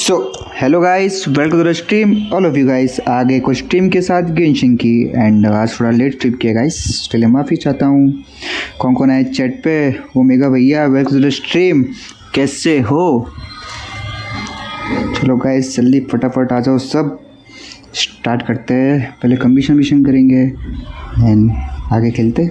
So hello guys, welcome to the stream all of you guys. आगे कुछ stream के साथ गेंशिन की एंड आज थोड़ा लेट स्ट्रीम किया गाइस, इसके लिए माफ़ी चाहता हूँ। कौन कौन आए चैट पे? वो मेगा भैया, वेलकम टू द स्ट्रीम, कैसे हो? चलो गाइस जल्दी फटाफट आ जाओ, सब स्टार्ट करते हैं। पहले कमीशन करेंगे एंड आगे खेलते।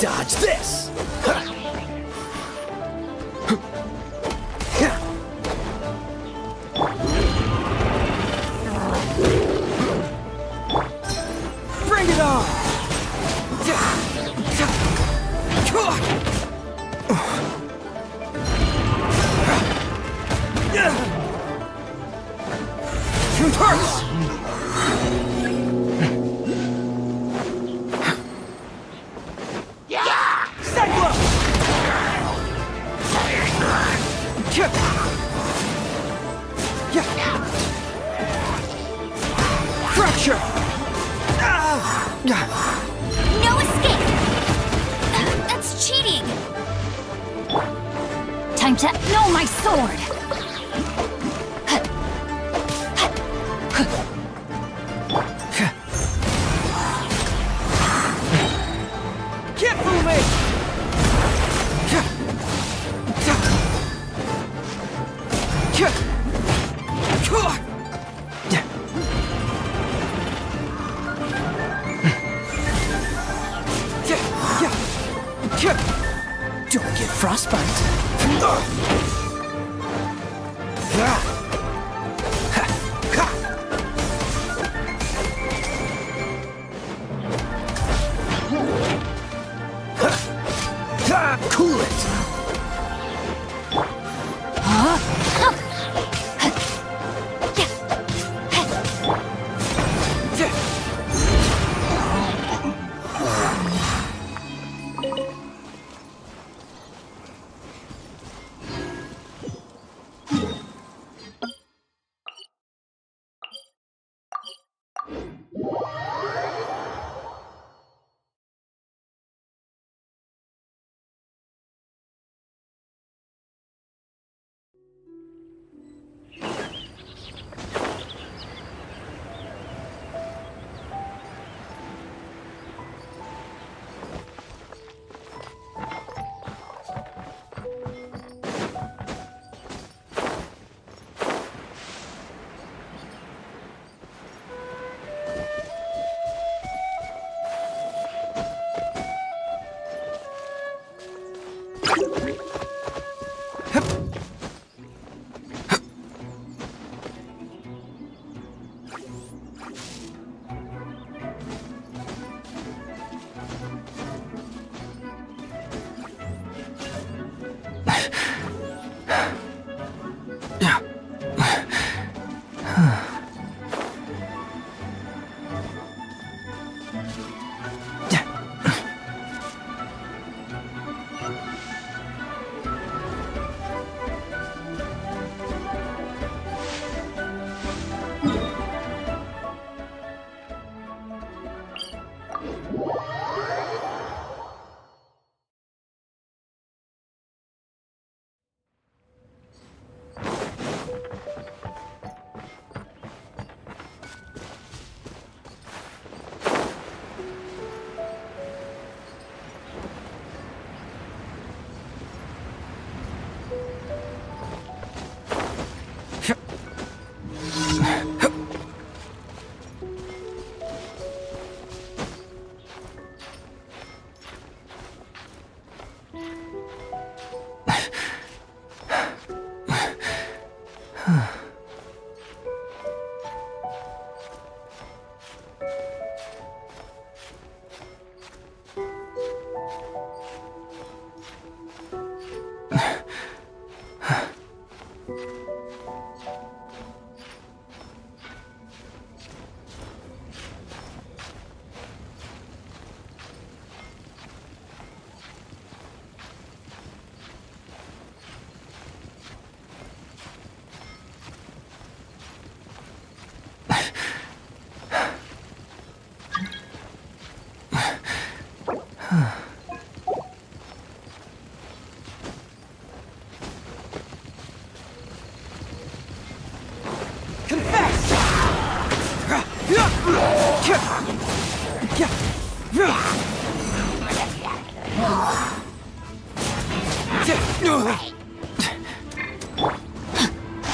Dodge this! Bring it on! Reverse! Fracture! No escape! That's cheating! Time to know my sword! Get moving! Don't get frostbite. Cool it.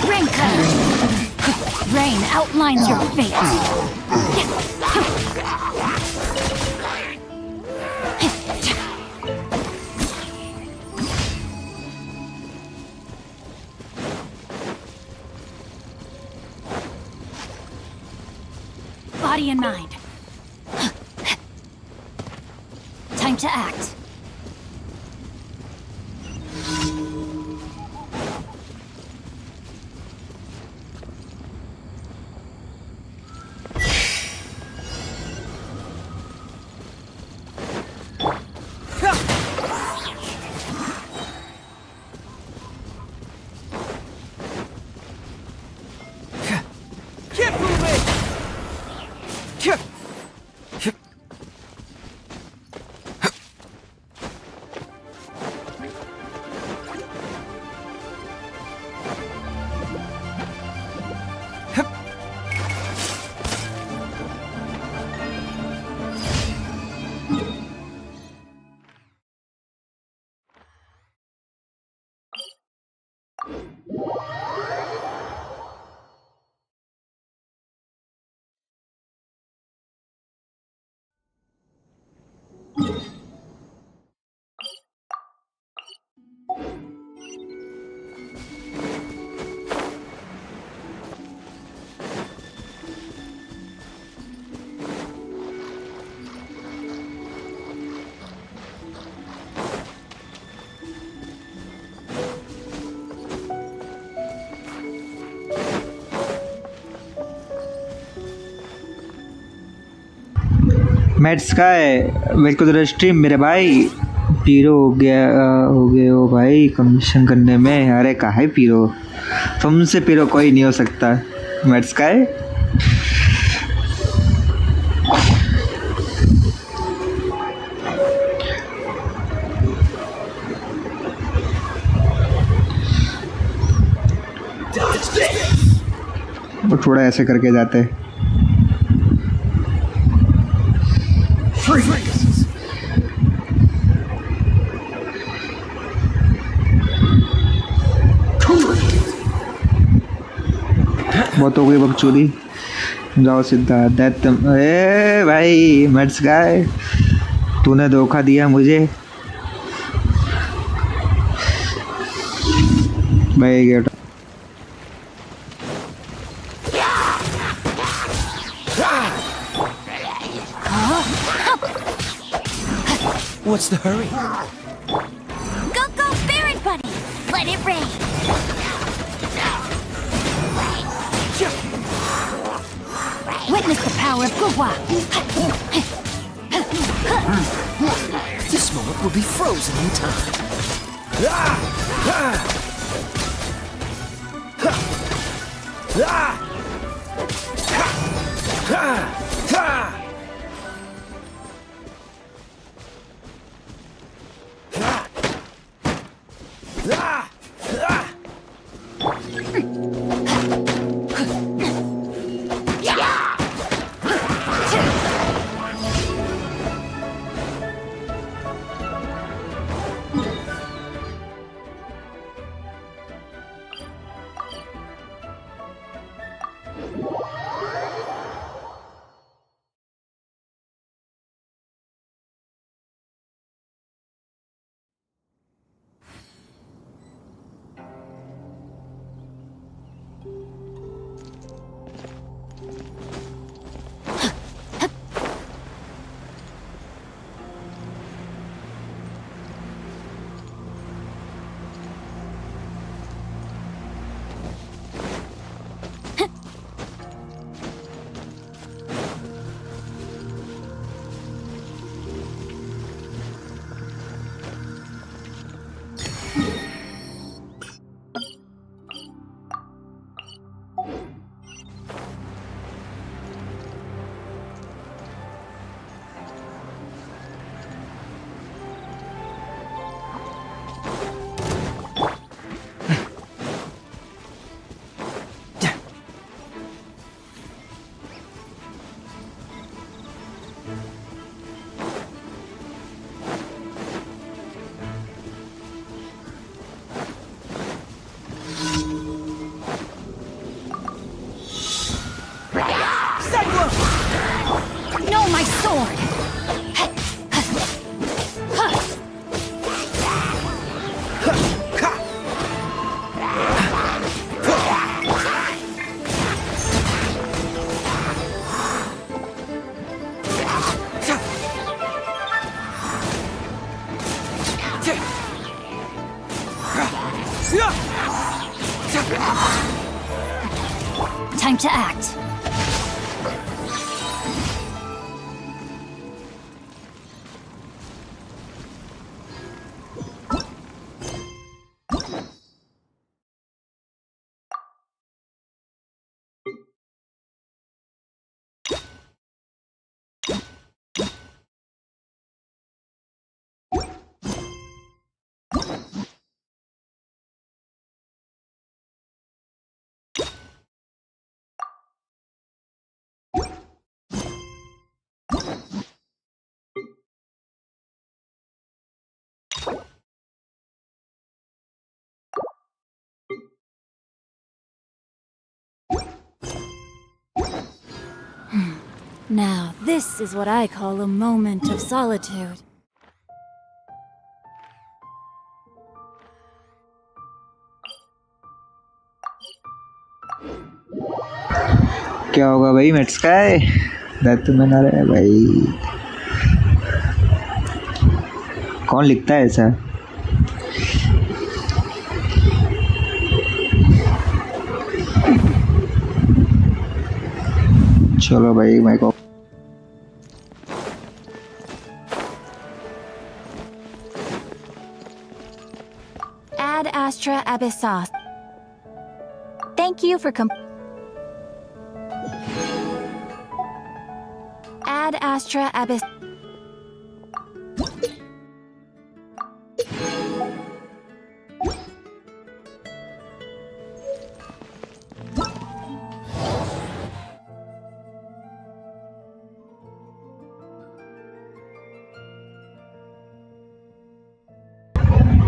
Rain cutter. Rain outlines your fate. Body and mind. Time to act. Mats का है बिल्कुल तेरा stream मेरे भाई पीरो हो गए हो भाई कमीशन करने में। अरे कहा है पीरो, तुमसे पीरो कोई नहीं हो सकता। मैट्स का है वो थोड़ा ऐसे करके जाते हैं। बहुत हो गई बकचोदी, जाओ सीधा दैट। ए भाई मैट्स गाय, तूने धोखा दिया मुझे भाई। Get What's the hurry? Go, go, Spirit Buddy! Let it rain! Witness the power of Gugwa! This moment will be frozen in time. No, my sword! Time to act. Now, this is what I call a moment of solitude. क्या होगा भाई mats का है that में ना रहे भाई कौन लिखता है ऐसा चलो भाई मैं को Ad Astra Abyssos. Thank you for Ad Astra Abyss.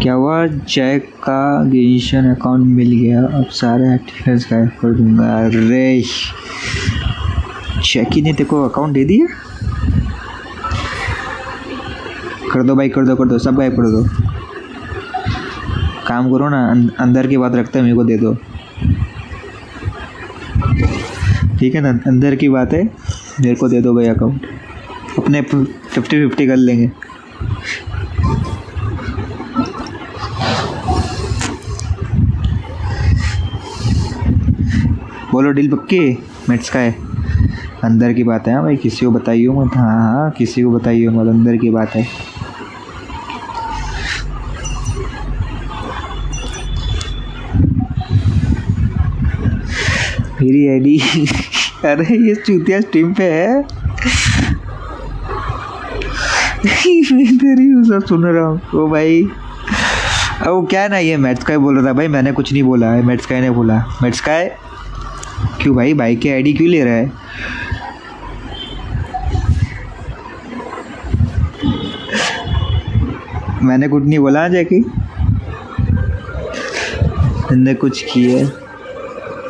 क्या हुआ जैक का गेंशन अकाउंट मिल गया अब सारे एक्टिवर्स गायब कर दूंगा अरे जैकी ने तेको अकाउंट दे दिया कर दो भाई कर दो सब गायब कर दो काम करो ना अंदर की बात रखते हैं मेरे को दे दो ठीक है ना अंदर की बात है मेरे को दे दो भाई अकाउंट अपने 50-50 कर लेंगे बोलो डील पक्की। मेट्स का है, अंदर की बात है। हाँ भाई किसी को बताइए मत। हाँ हाँ किसी को बताइए मत, अंदर की बात है। मेरी आईडी अरे ये चूतिया स्ट्रीम पे है। मैं तेरी वो सब सुन रहा हूँ। ओ भाई अब वो क्या है ना, ये मैट्स का ही बोल रहा था भाई, मैंने कुछ नहीं बोला है। मैट्स का ने बोला। मैट्स का है क्यों भाई, भाई की आईडी क्यों ले रहा है? मैंने कुछ नहीं बोला जैकी, मैंने कुछ किया,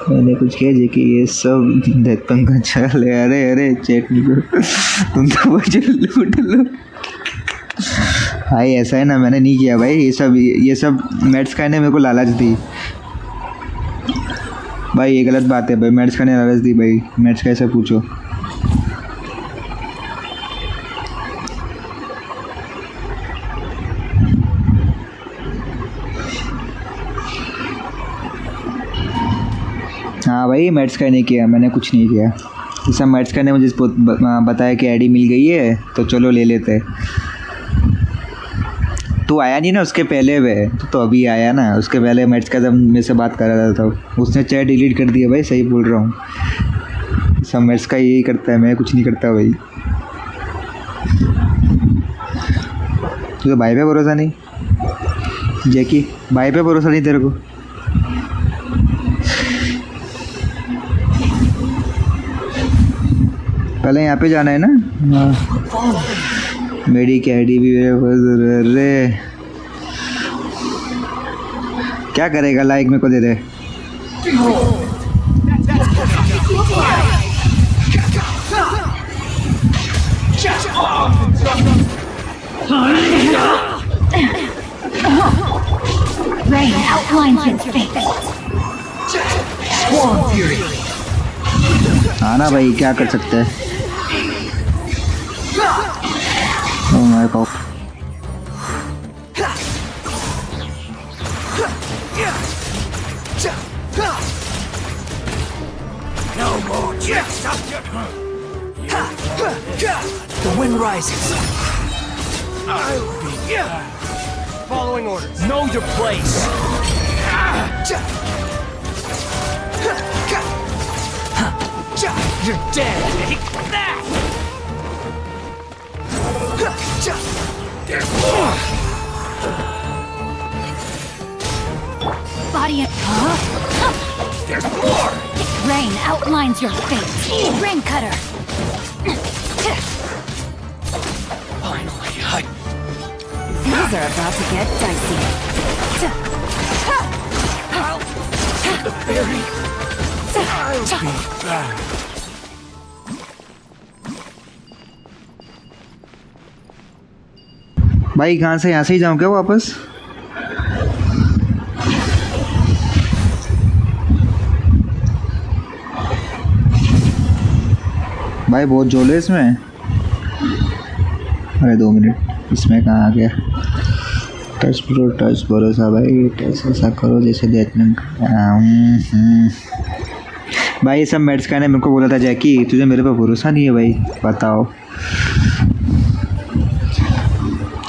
मैंने कुछ किया जेकी, ये सब धड़कन का चल है। अरे अरे चेक नहीं करो तुम तो मुझे लूट लो भाई। ऐसा है ना, मैंने नहीं किया भाई ये सब मैट्स का ने मेरे को लालच दी भाई। ये गलत बात है भाई, मैट्स का ने लालच दी भाई। मैट्स का ऐसा पूछो। हाँ भाई मैट्स का नहीं किया, मैंने कुछ नहीं किया। ये सब मैट्स का ने मुझे बताया कि आईडी मिल गई है तो चलो ले लेते। तू आया नहीं ना उसके पहले वे, तो अभी आया ना। उसके पहले मैट्स का जब मेरे से बात कर रहा था तो उसने चैट डिलीट कर दिया भाई। सही बोल रहा हूँ, सब मैट्स का यही करता है, मैं कुछ नहीं करता भाई। तुझे भाई पे भरोसा नहीं जैकी, भाई पे भरोसा नहीं तेरे को? पहले यहाँ पे जाना है ना। मेरी कैडी भी अरे क्या करेगा, लाइक मेरे को दे दे। Rain outlines your fate. हाँ ना भाई, क्या कर सकते हैं। Oh my God. No more checks. The wind rises. I'll be following orders. Know your place. You're dead. Take that. There's more. Body and There's more. rain outlines your fate. Rain cutter. Finally, Things are about to get dicey. the fairy. I'll be back. भाई कहाँ से, यहाँ से ही जाऊँ क्या वापस? भाई बहुत जोल है इसमें। अरे 2 मिनट, इसमें कहाँ आ गया? टच भरोसा भाई, टच ऐसा करो जैसे डेथमैन। भाई ये सब मैट्स का ने मेरे को बोला था जैकी, तुझे मेरे पे भरोसा नहीं है भाई, बताओ।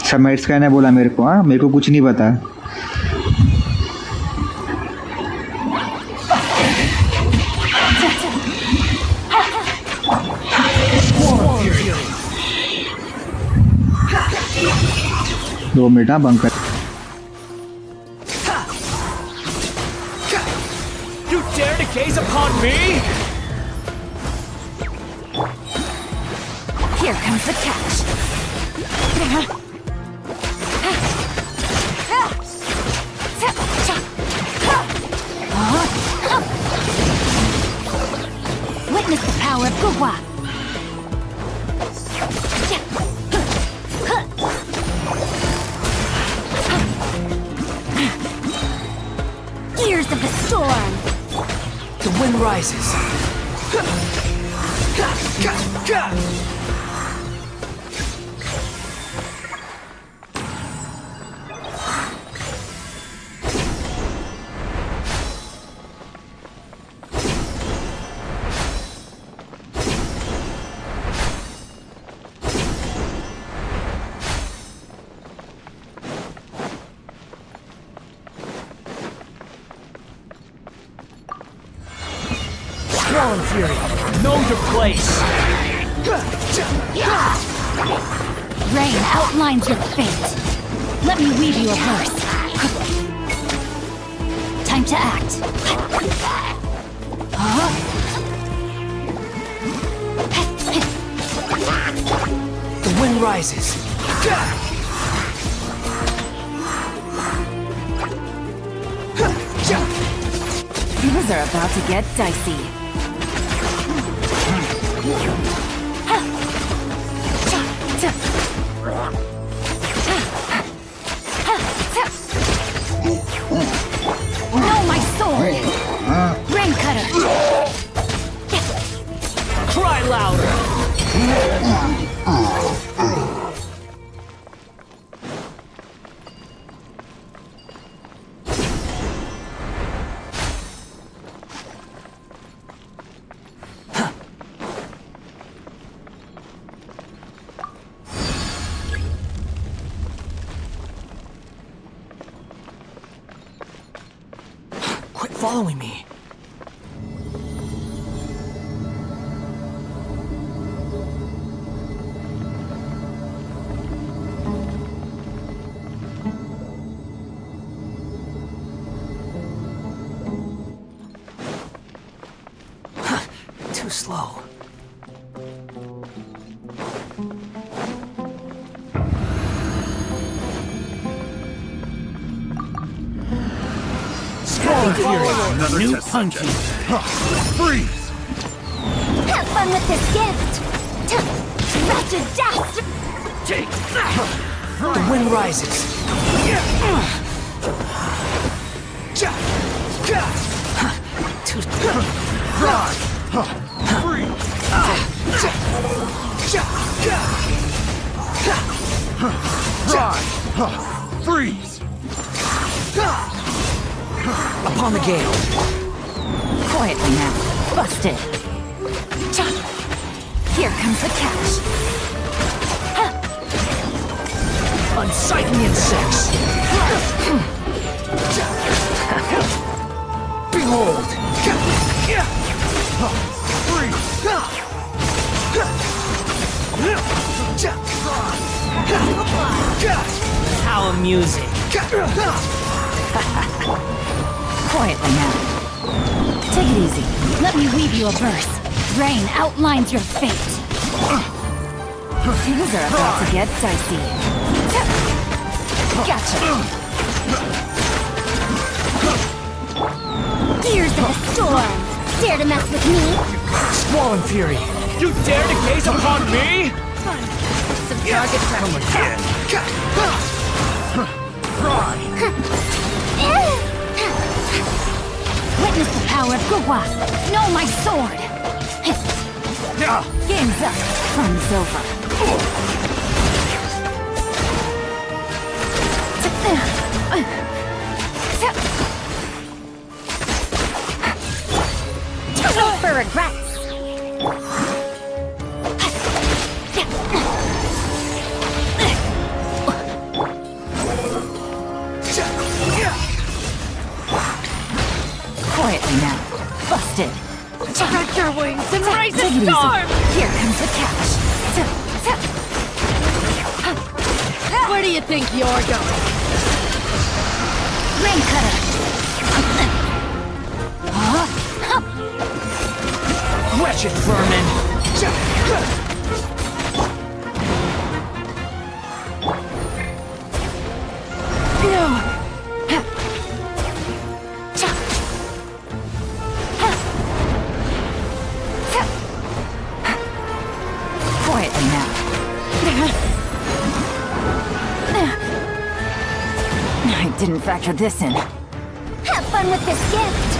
सब मैट्स का ने बोला मेरे को। हाँ मेरे को कुछ नहीं पता। दो मिनट हाँ bunker. You dare to gaze upon me? Here comes the catch. Witness the power of Gugwa. Gears of the storm. The wind rises. Fallen Fury, know your place. Rain outlines your fate. Let me weave you a verse. Time to act. The wind rises. Things are about to get dicey. No, my sword! Rain cutter! Cry louder. Quit following me. Too slow. Fallen Fury, new punky. Freeze! Have fun with this gift! Wretched dastard! The wind rises. Too Run! Freeze! Run! Freeze! upon the gale. Quietly now. Busted. Here comes the catch. Unsightly insects. Behold! How amusing. Quietly now. Take it easy. Let me weave you a verse. Rain outlines your fate. Things are about to get dicey. Gotcha. Gears of the storm. Dare to mess with me? Swollen Fury. You dare to gaze upon me? Some target practice. Witness the power of Gugwa. Know my sword. Game's up. Fun's over. Hope for regrets. Quietly now. Busted. Spread your wings and raise Take a it easy. storm! Here comes the catch. Where do you think you're going? Rain cutter. Wretched vermin. Quietly now. I didn't factor this in. Have fun with this gift.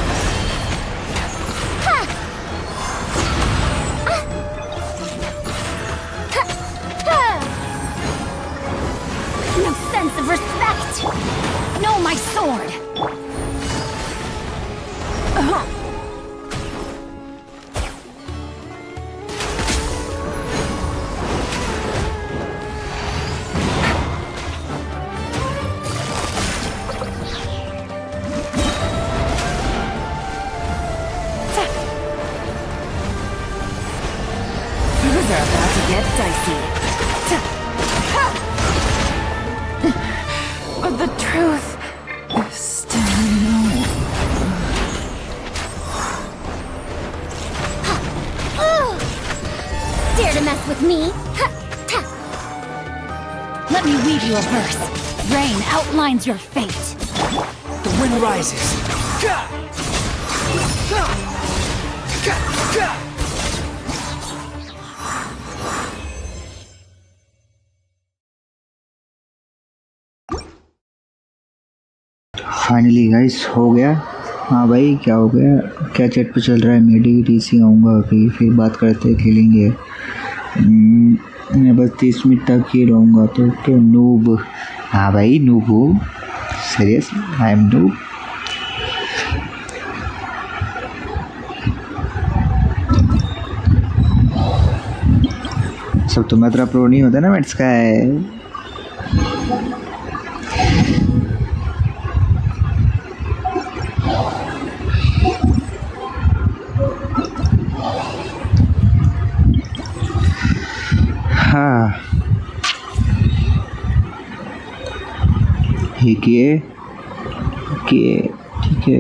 No sense of respect. Know my sword. Things are about to get dicey. But the truth is still no. Dare to mess with me? Let me weave you a verse. Rain outlines your fate. The wind rises. Finally guys हो गया। हाँ भाई क्या हो गया, क्या chat पे चल रहा है? मेडी टीसी आऊँगा अभी, फिर बात करते खेलेंगे। मैं बस 30 मिनट तक ही रहूँगा तो क्या नूब? हाँ भाई नूब हो, सीरियस आई एम नूब। सब तो मैं तेरा प्रो नहीं होता ना, मैट्स का है। हाँ ठीक है ठीक है।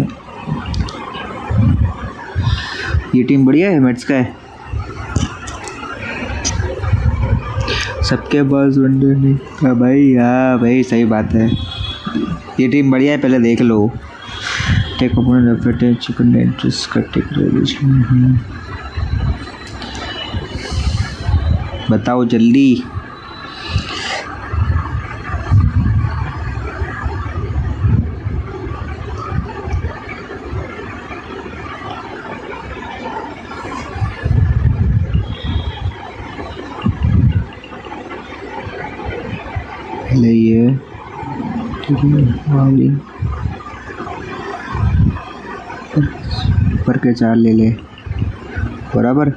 ये टीम बढ़िया है, मैट्स का है। सबके पास वनडे नहीं। हाँ भाई, हाँ भाई सही बात है, ये टीम बढ़िया है, पहले देख लो। Take opponent effort chicken interest का टेक रेडिएशन। बताओ जल्दी। ले ये ठीक है, ऊपर के 4 ले ले बराबर।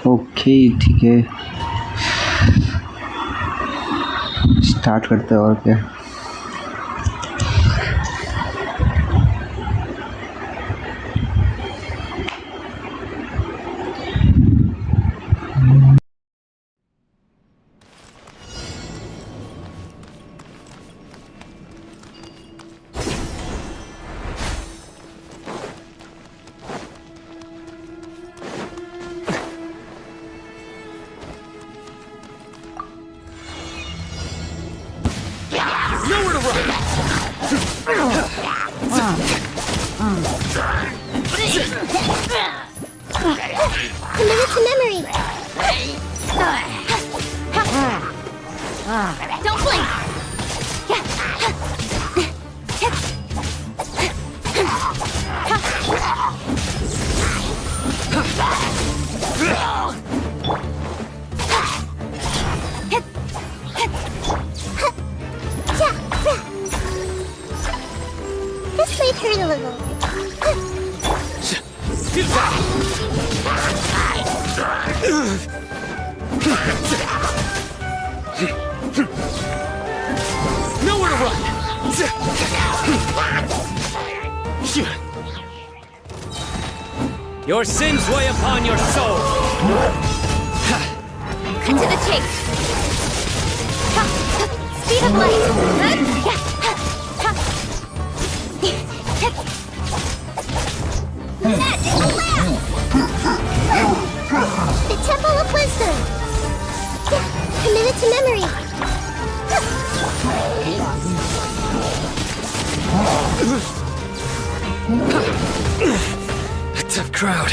ओके ठीक है, स्टार्ट करते हैं और क्या। Nowhere to run. Commit to memory. Don't blink. This might hurt a little. Nowhere to run. Your sins weigh upon your soul. Cut to the chase. Speed of light. Magic lamp. The Temple of Wisdom. Committed to memory. A tough crowd.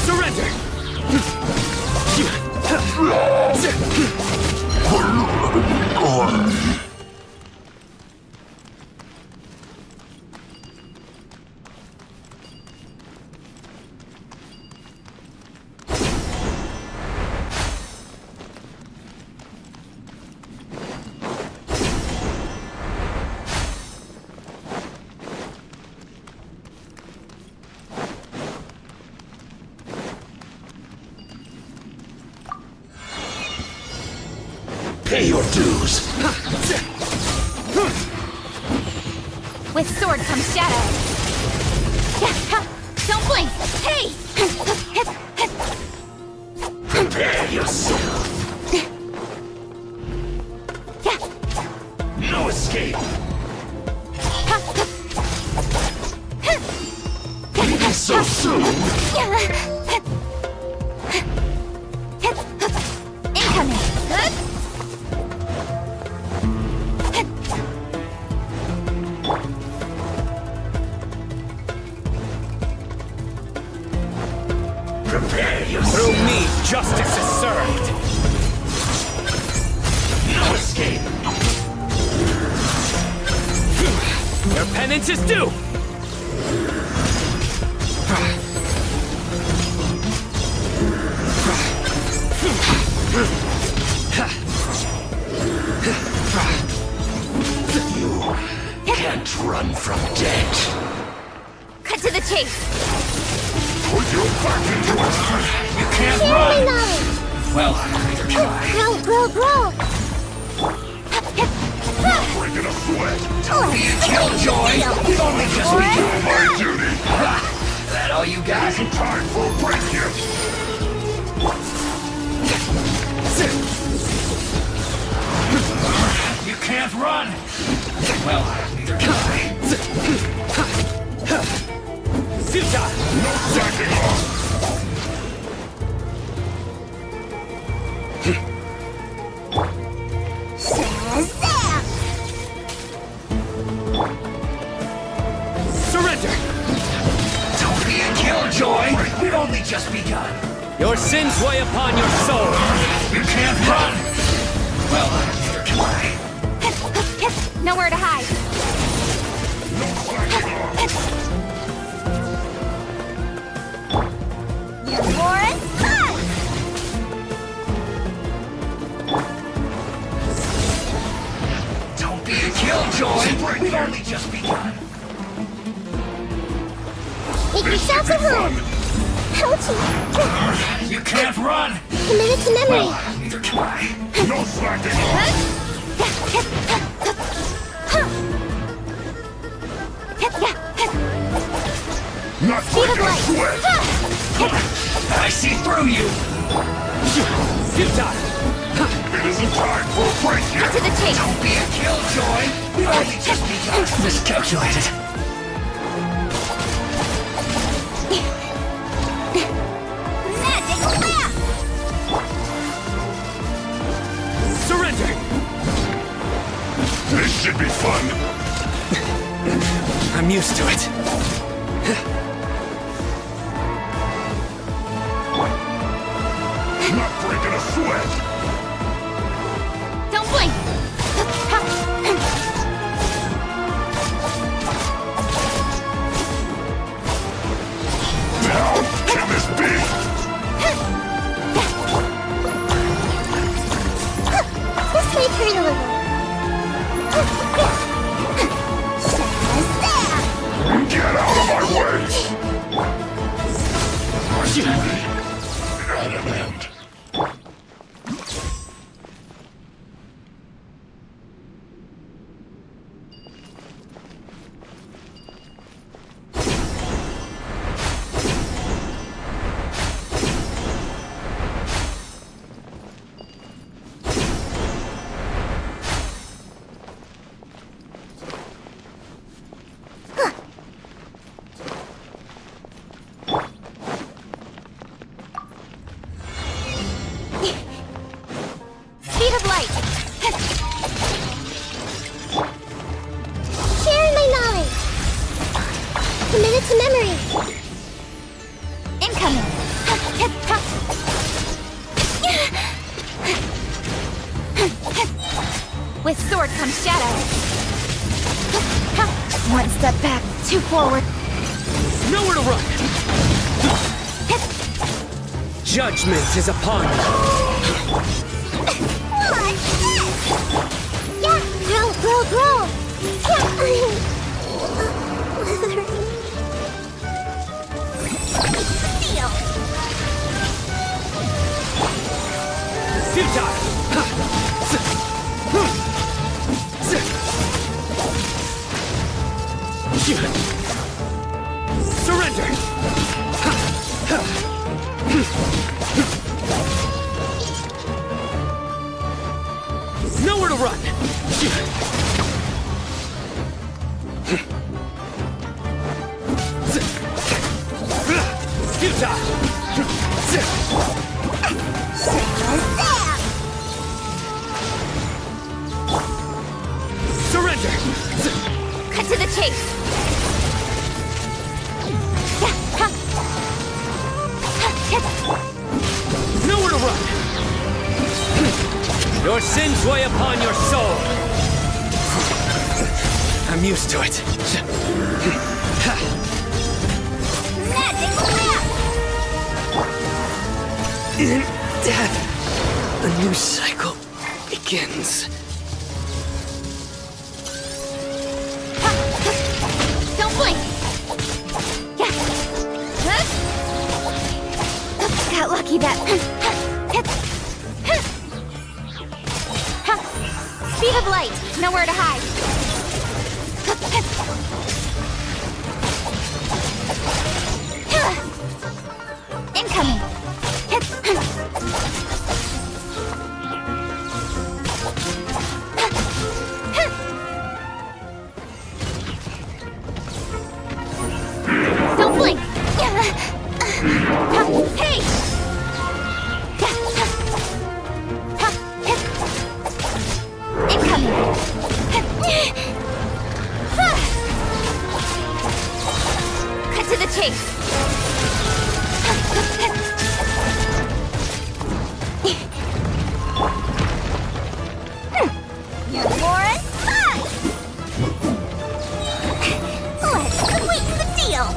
Surrender. Pay your dues. With sword comes shadow. Don't blink. Hey! yourself. No escape. Leaving so soon. Incoming. Prepare yourself. Through me, justice is served. No escape. Your penance is due. You can't run from death. Cut to the chase. Put your back into it. You can't Share my run. knowledge. Well, neither can I. Grow. Breaking a sweat. Don't be a killjoy. We've only just begun. My duty. That all you got? Isn't time for a break yet. You can't run. Well, neither can I. Futile. No backing off. Surrender. Don't be a killjoy. We've only just begun. Your sins weigh upon your soul. You can't run. Well, neither can I. Nowhere to hide. No backing off. Your war is done. Don't be a killjoy. We've only just begun. Make yourself at home. Ouchie. You can't run. Committed to memory. Well, neither can I. No slacking off. Not breaking a sweat. I see through you. Futile. It isn't time for a break yet. To the chase. Don't be a killjoy. We've only just begun. Miscalculated. Magic lamp. Surrender. This should be fun. I'm used to it. Not breaking a sweat. Don't blink. Now, can this be? This may hurt a little. Get out of my way. My duty at an end. Speed of light. Share my knowledge. Committed to memory. Incoming. With sword comes shadow. One step back, two forward. Nowhere to run. Judgment is upon you. Yeah, grow. Steel. Futile. Surrender. Futile! Surrender! Cut to the chase. Nowhere to run! Your sins weigh upon your soul! I'm used to it. Magic whip. In death, a new cycle begins. Don't blink. Got lucky that. Speed of light. Nowhere to hide. Incoming. Don't blink. Hey! Incoming. Cut to the chase. You're Lauren. Let's sweeten the deal.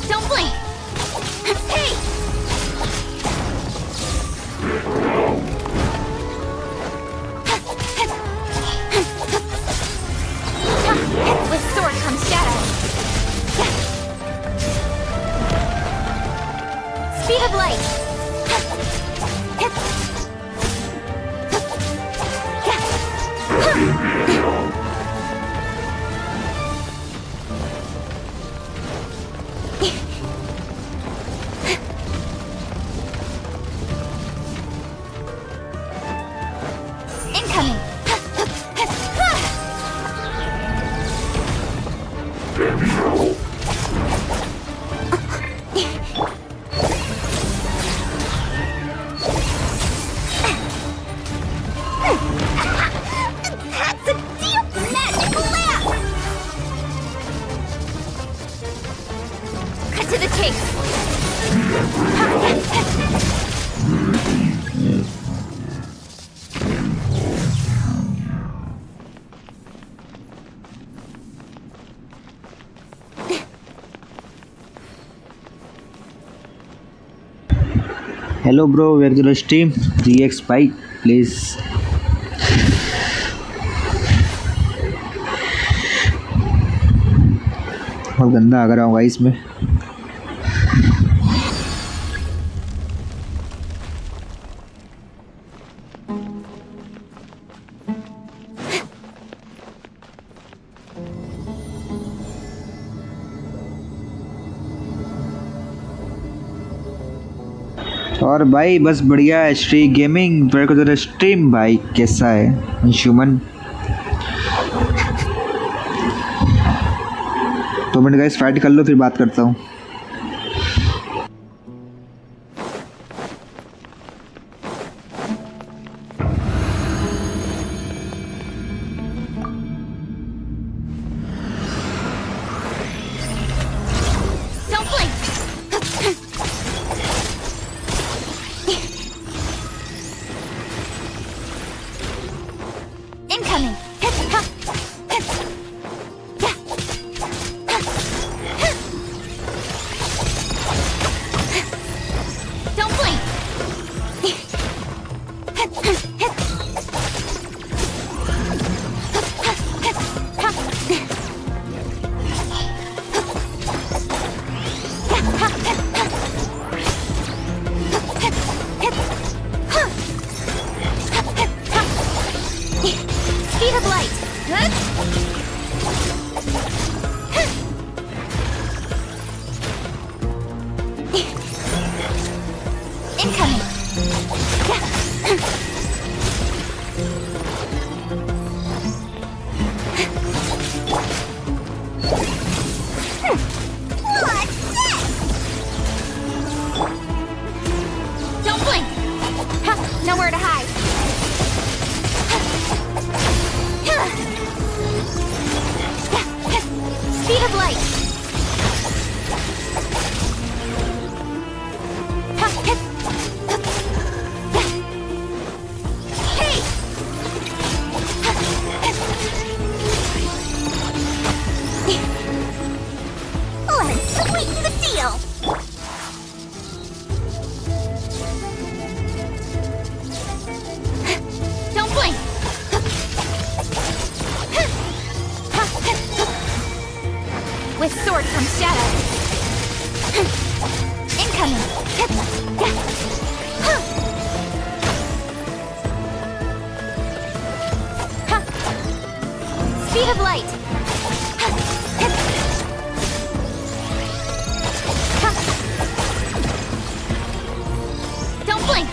Don't blink. Hey! With sword comes shadow. Speed of light. Incoming. That's a deal. Magic laugh. Cut to the chase. Hello bro, where the stream? DeathX bike, please. बहुत गंदा आ रहा हूँ guys में. और भाई बस बढ़िया है. Shri gaming welcome to the stream. भाई कैसा है अंशुमन? तो मिनट गाइस फाइट कर लो फिर बात करता हूँ. Don't blink. Incoming. Don't blink. Speed of light. Incoming. With sword from shadow. Incoming. Speed of light. Don't blink.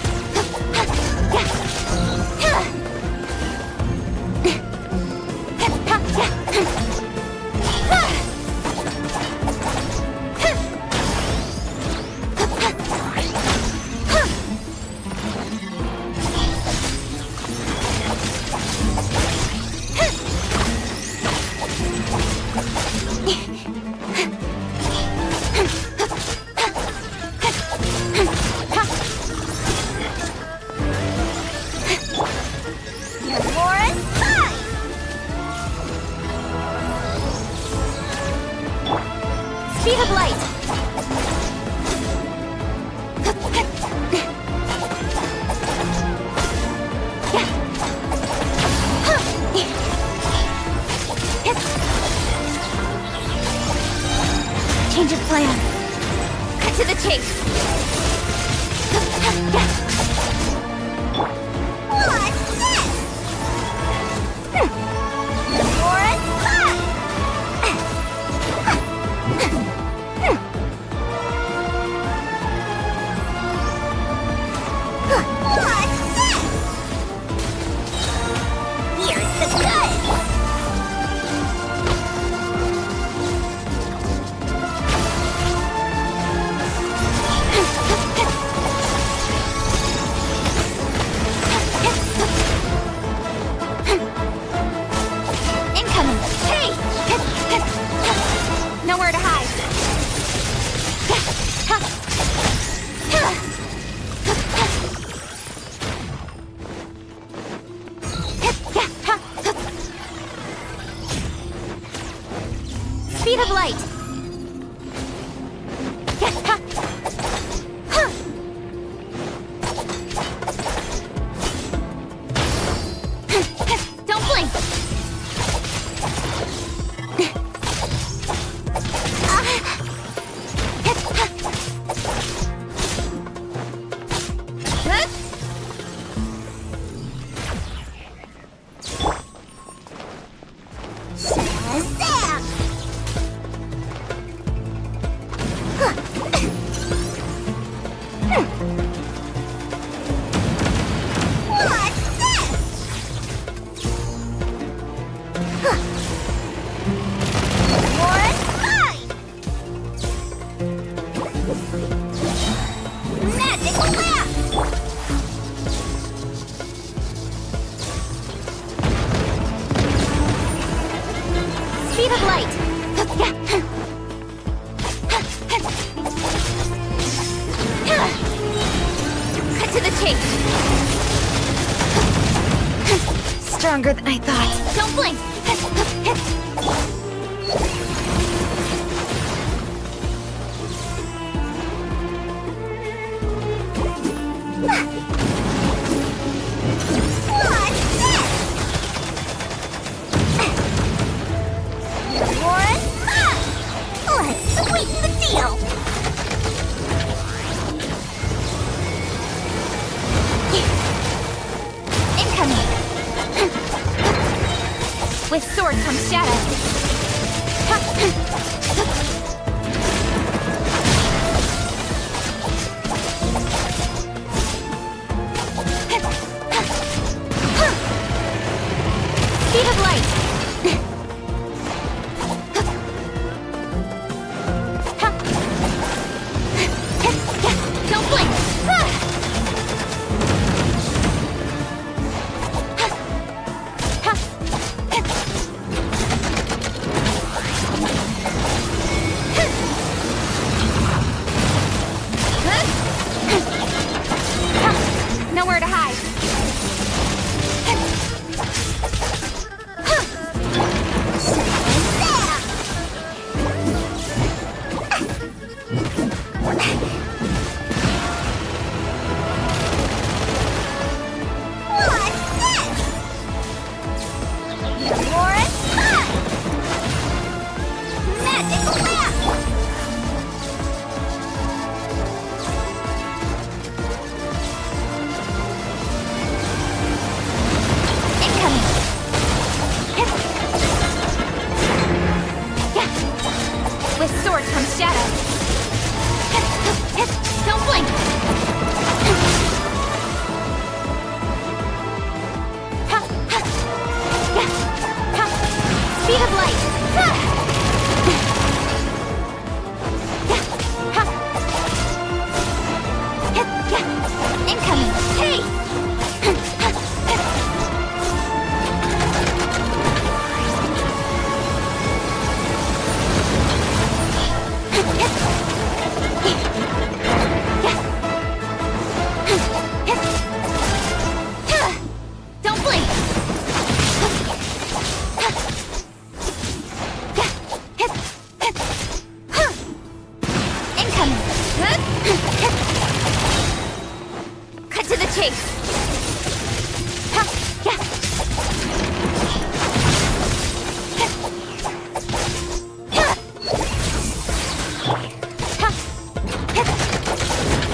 Speed of light. Change of plan. Cut to the chase. What's this? More fun! What's this? Here's the goods! Incoming! Hey! Nowhere to hide. Speed of light. Don't blink. Shazam! What's this? More fun! Magic lamp! Speed of light. Cut to the chase. Stronger than I thought. Don't blink. What's this? More fun! Let's sweeten the deal! Incoming! With sword from shadow. Speed of light. Don't blink. Nowhere to hide. Speed of light. Incoming. Hey! Don't blink. Incoming. Cut to the chase.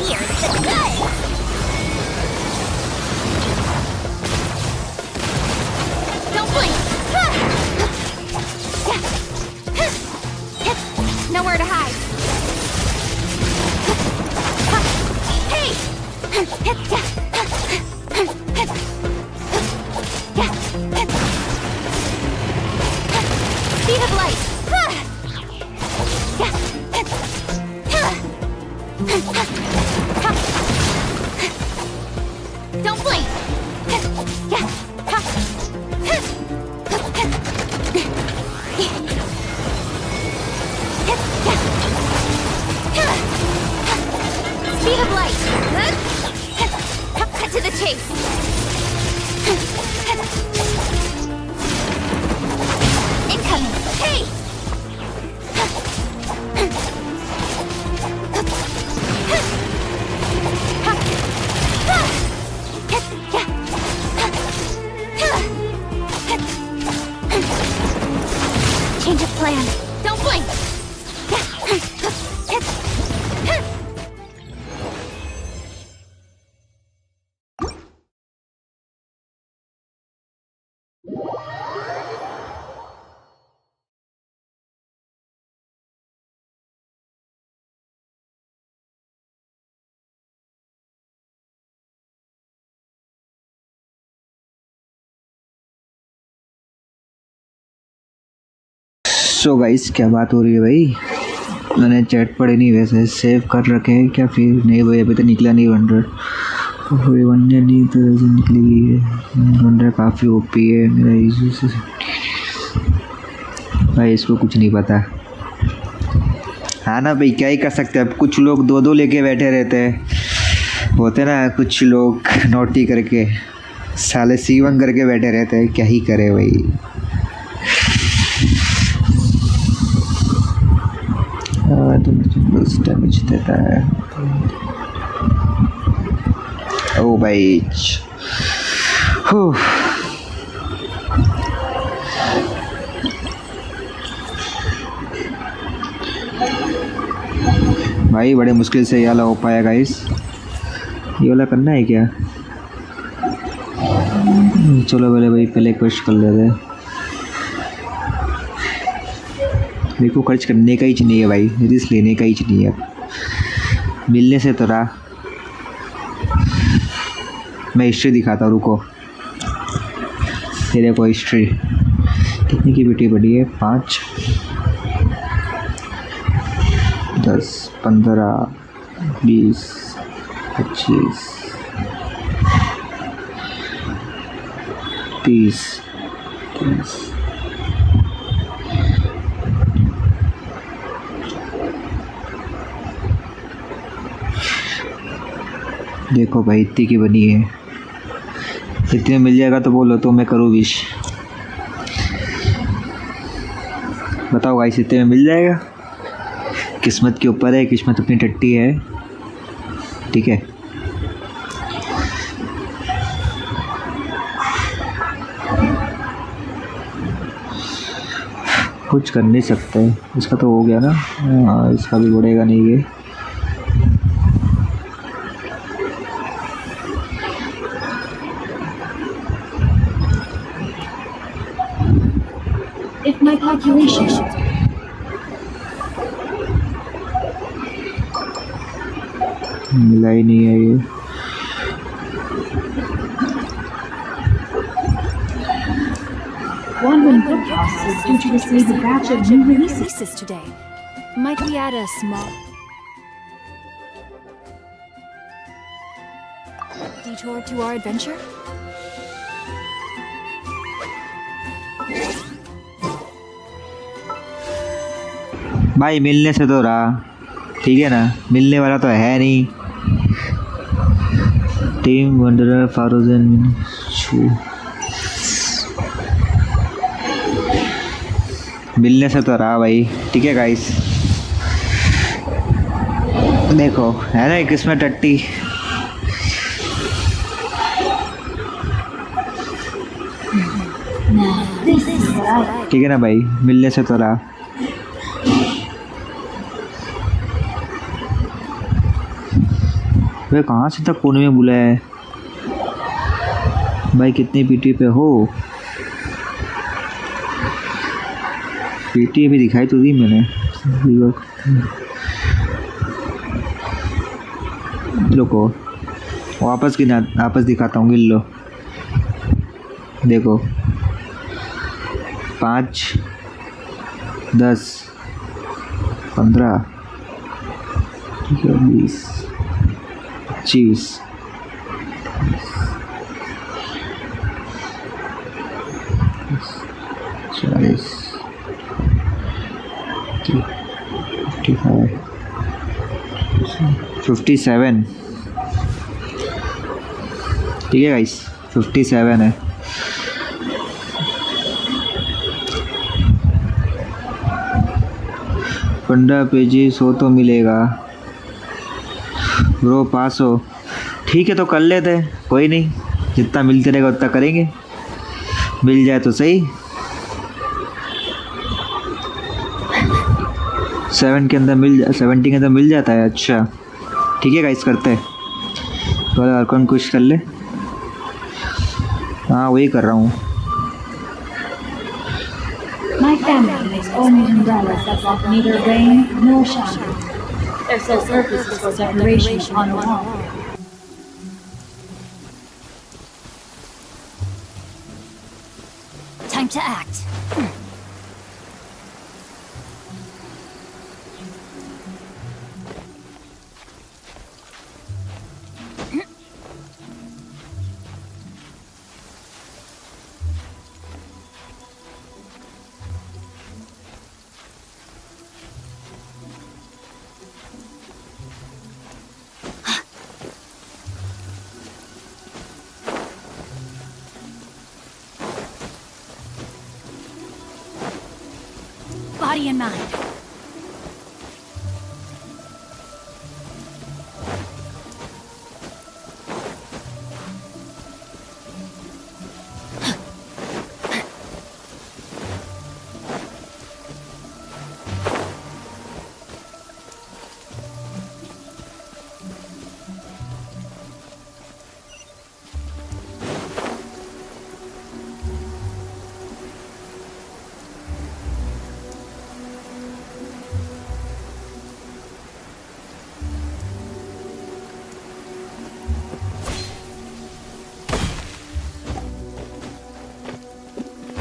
Here's the good. Don't blink. Nowhere to hide. Hey! Speed of light. Don't blink. Speed of light. Cut to the chase. Incoming. Hey! Change of plan. Don't blink. So guys क्या बात हो रही है भाई? मैंने chat पढ़े नहीं, वैसे सेव कर रखे हैं क्या? फिर नहीं भाई, अभी तो निकला नहीं 100 बनने नहीं तो निकली है 100। काफ़ी ओपी है मेरा इशू से भाई, इसको कुछ नहीं पता। हाँ ना भाई, क्या ही कर सकते हैं अब। कुछ लोग दो लेके बैठे रहते हैं, होते ना कुछ लोग नोटी करके साले C1 करके बैठे रहते हैं, क्या ही करे भाई। डैमेज देता है। ओ भाई भाई बड़े मुश्किल से ये वाला हो पाया गाइस। ये वाला करना है क्या? चलो पहले भाई पहले क्वेश्चन कर लेते हैं। मेरे को खर्च करने का ही नहीं है भाई, रिस्क लेने का ही नहीं है। मिलने से तो रहा। मैं हिस्ट्री दिखाता हूँ, रुको। तेरे को हिस्ट्री कितनी की बेटी बड़ी है? 5 10 15 20 25 30 30। देखो भाई इतनी की बनी है, इतने मिल जाएगा तो बोलो तो मैं करूँ विश। बताओ गाइस इतने में मिल जाएगा? किस्मत के ऊपर है, किस्मत अपनी टट्टी है, ठीक है। कुछ कर नहीं सकते, इसका तो हो गया ना। हाँ इसका भी बढ़ेगा नहीं ये। If my calculations मिला ही नहीं है ये। one Diamond Bookhouse is due to receive a batch of new releases today. Might we add a small detour to our adventure? भाई मिलने से तो रहा, ठीक है ना, मिलने वाला तो है नहीं। टीम वंडरर फारूजन मिलने से तो रहा भाई, ठीक है गाइस। देखो है ना किस्मत टट्टी। ठीक है ना भाई, मिलने से तो रहा। वे कहाँ से तक कोने में बुलाया है भाई? कितनी पीटी पे हो? पीटी अभी दिखाई तो दी मैंने। रुको वापस की ना, वापस दिखाता हूँ। गिन लो, देखो 5 10 15 20 25 40 57। ठीक है गाइस, 57 है। पंद्रह पेजेस हो तो मिलेगा ब्रो, पास हो। ठीक है तो कर लेते हैं, कोई नहीं, जितना मिलते रहेगा उतना करेंगे। मिल जाए तो सही। 70 के अंदर मिल जाता है। अच्छा ठीक है गाइस, करते हैं। तो और कौन कुछ कर ले। हाँ वही कर रहा हूँ। My family makes homemade umbrellas that block neither rain nor shine. Their sole purpose is for decoration on a wall. Time to act. Body and mind.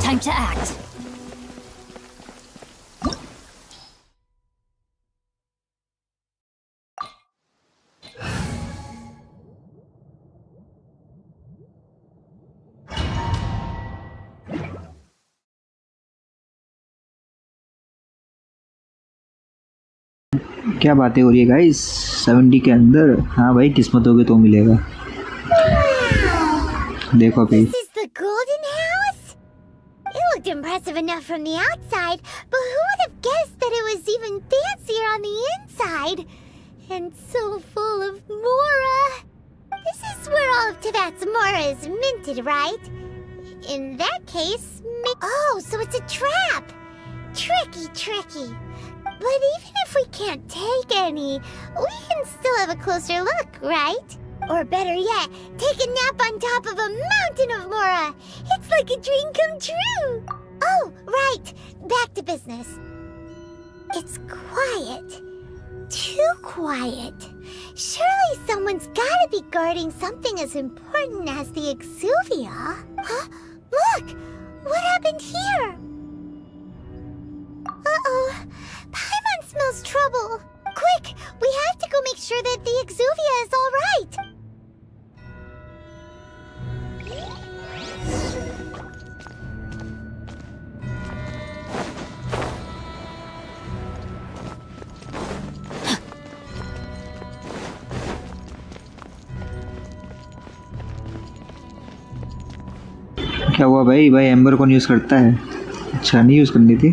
Time to act. क्या बातें हो रही है गाइस? 70 के अंदर? हाँ भाई, किस्मत होगी तो मिलेगा। देखो अभी This is the golden house? It looked impressive enough from the outside, but who would have guessed that it was even fancier on the inside? And so full of Mora. This is where all of Tibet's Mora is minted, right? In that case, oh, so it's a trap. Tricky. But even if we can't take any, we can still have a closer look, right? Or better yet, take a nap on top of a mountain of Mora. It's like a dream come true. Oh, right. Back to business. It's quiet. Too quiet. Surely someone's gotta be guarding something as important as the Exuvia. Huh? Look! What happened here? Uh-oh. Paimon smells trouble. Quick, we have to go make sure that the Exuvia is all right. क्या हुआ भाई? भाई amber कौन use करता है? अच्छा नहीं use करनी थी,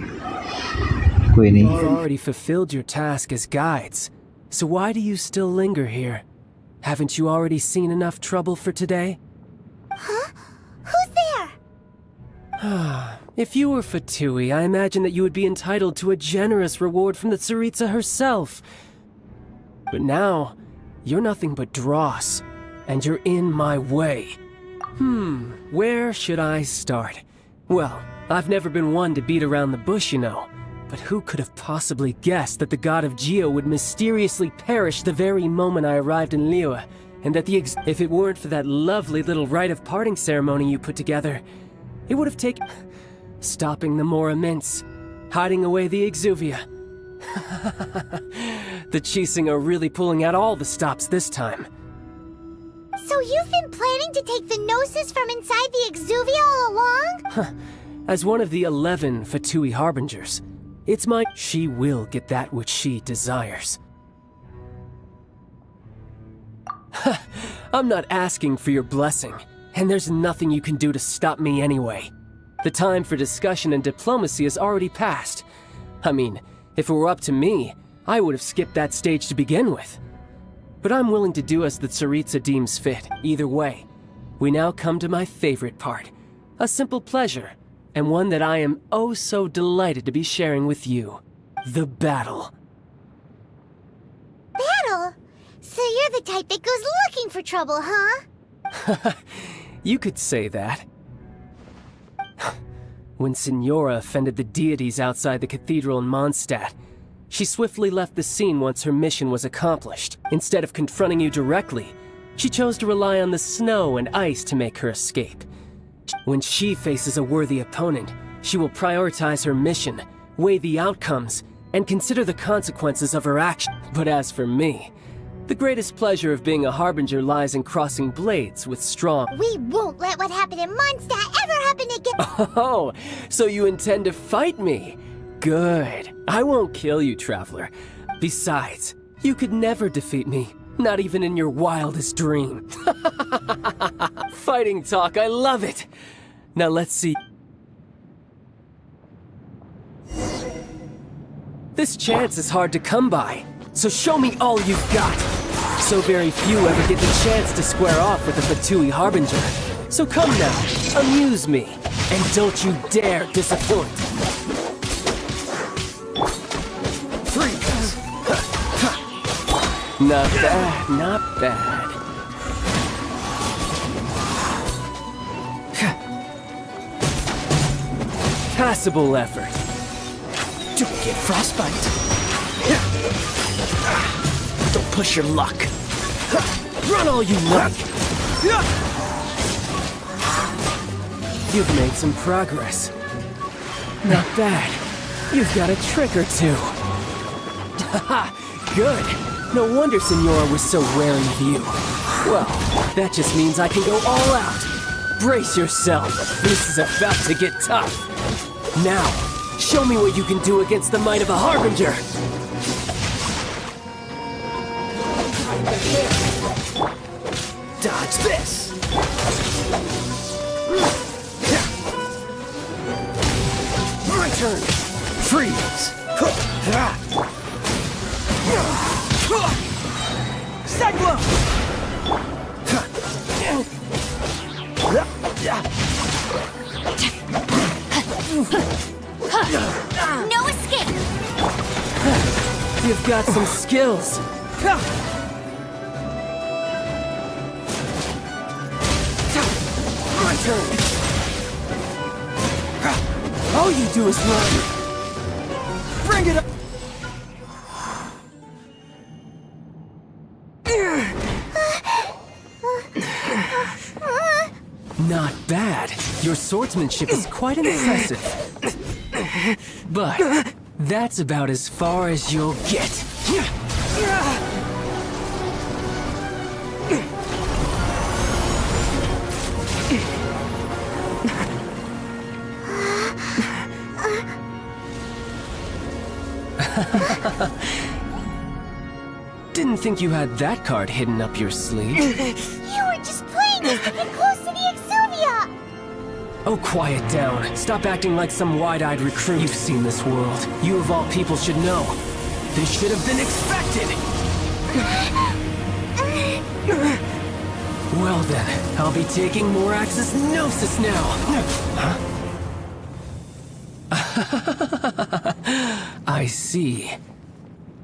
कोई नहीं। You've already fulfilled your task as guides, so why do you still linger here? Haven't you already seen enough trouble for today? Huh? Who's there? If you were Fatui, I imagine that you would be entitled to a generous reward from the Tsaritsa herself. But now, you're nothing but dross, and you're in my way. Where should I start? Well, I've never been one to beat around the bush, you know. But who could have possibly guessed that the god of Geo would mysteriously perish the very moment I arrived in Liyue, and that if it weren't for that lovely little rite of parting ceremony you put together, it would have taken... stopping the Mora Mints, hiding away the Exuvia. The Chising are really pulling out all the stops this time. So you've been planning to take the Gnosis from inside the Exuvia all along? As one of the 11 Fatui Harbingers, it's my... She will get that which she desires. I'm not asking for your blessing, and there's nothing you can do to stop me anyway. The time for discussion and diplomacy has already passed. I mean, if it were up to me, I would have skipped that stage to begin with. But I'm willing to do as the Tsaritsa deems fit, either way. We now come to my favorite part. A simple pleasure, and one that I am oh so delighted to be sharing with you. The battle. Battle? So you're the type that goes looking for trouble, huh? You could say that. When Signora offended the deities outside the cathedral in Mondstadt, she swiftly left the scene once her mission was accomplished. Instead of confronting you directly, she chose to rely on the snow and ice to make her escape. When she faces a worthy opponent, she will prioritize her mission, weigh the outcomes, and consider the consequences of her action. But as for me, the greatest pleasure of being a Harbinger lies in crossing blades with strong... We won't let what happened in Mondstadt ever happen again! Oh, so you intend to fight me? Good. I won't kill you, Traveler. Besides, you could never defeat me, not even in your wildest dream. Fighting talk, I love it! Now let's see... This chance is hard to come by, so show me all you've got. So very few ever get the chance to square off with a Fatui Harbinger. So come now, amuse me, and don't you dare disappoint. Freeze! Not bad, not bad. Passable effort. Don't get frostbite. Don't push your luck. Run all you like. You've made some progress. Not bad. You've got a trick or two. Good. No wonder Signora was so wary of you. Well, that just means I can go all out. Brace yourself. This is about to get tough. Now, show me what you can do against the might of a Harbinger. Dodge this. My turn. Freeze. Cyclone. No escape! You've got some skills. My turn. All you do is run. Bring it up. Not bad. Your swordsmanship is quite impressive. But that's about as far as you'll get. Didn't think you had that card hidden up your sleeve. You were just playing us to get close to the Exuvia! Oh, quiet down. Stop acting like some wide-eyed recruit. You've seen this world. You of all people should know. This should have been expected! Well then, I'll be taking more Axis Gnosis now! I see.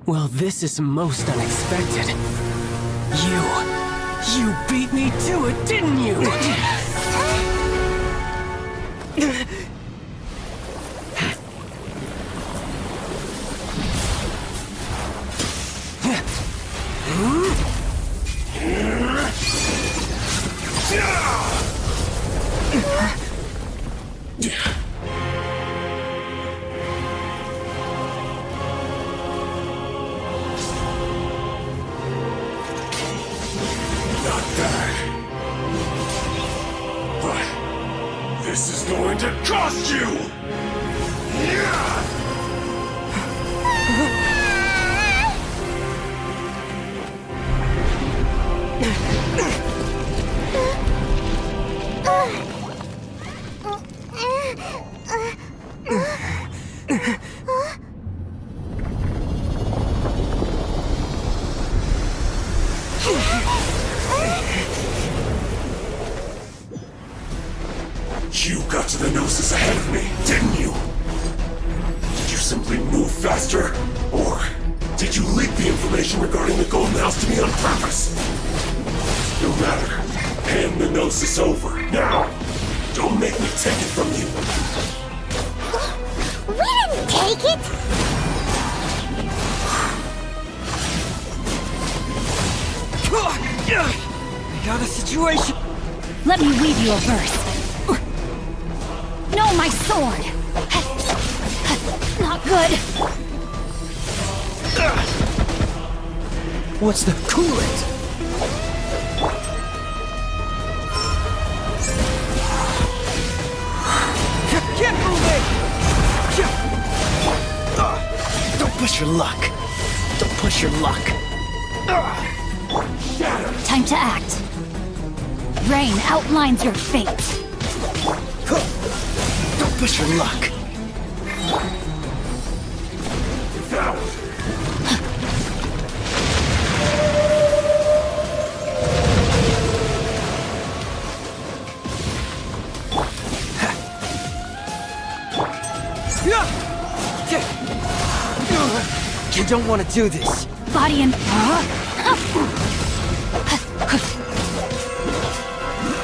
Well, this is most unexpected. You beat me to it, didn't you? Not bad. But this is going to cost you! Yeah! You got to the Gnosis ahead of me, didn't you? Did you simply move faster? Or did you leak the information regarding the Golden House to me on purpose? No matter. Hand the Gnosis over, now! Don't make me take it from you! We didn't take it! I got a situation. Let me weave you a verse. No, my sword! Not good! What's the coolant? Get moving! Don't push your luck. Don't push your luck. Time to act. Rain outlines your fate. Don't push your luck. Found! You don't want to do this. Body and...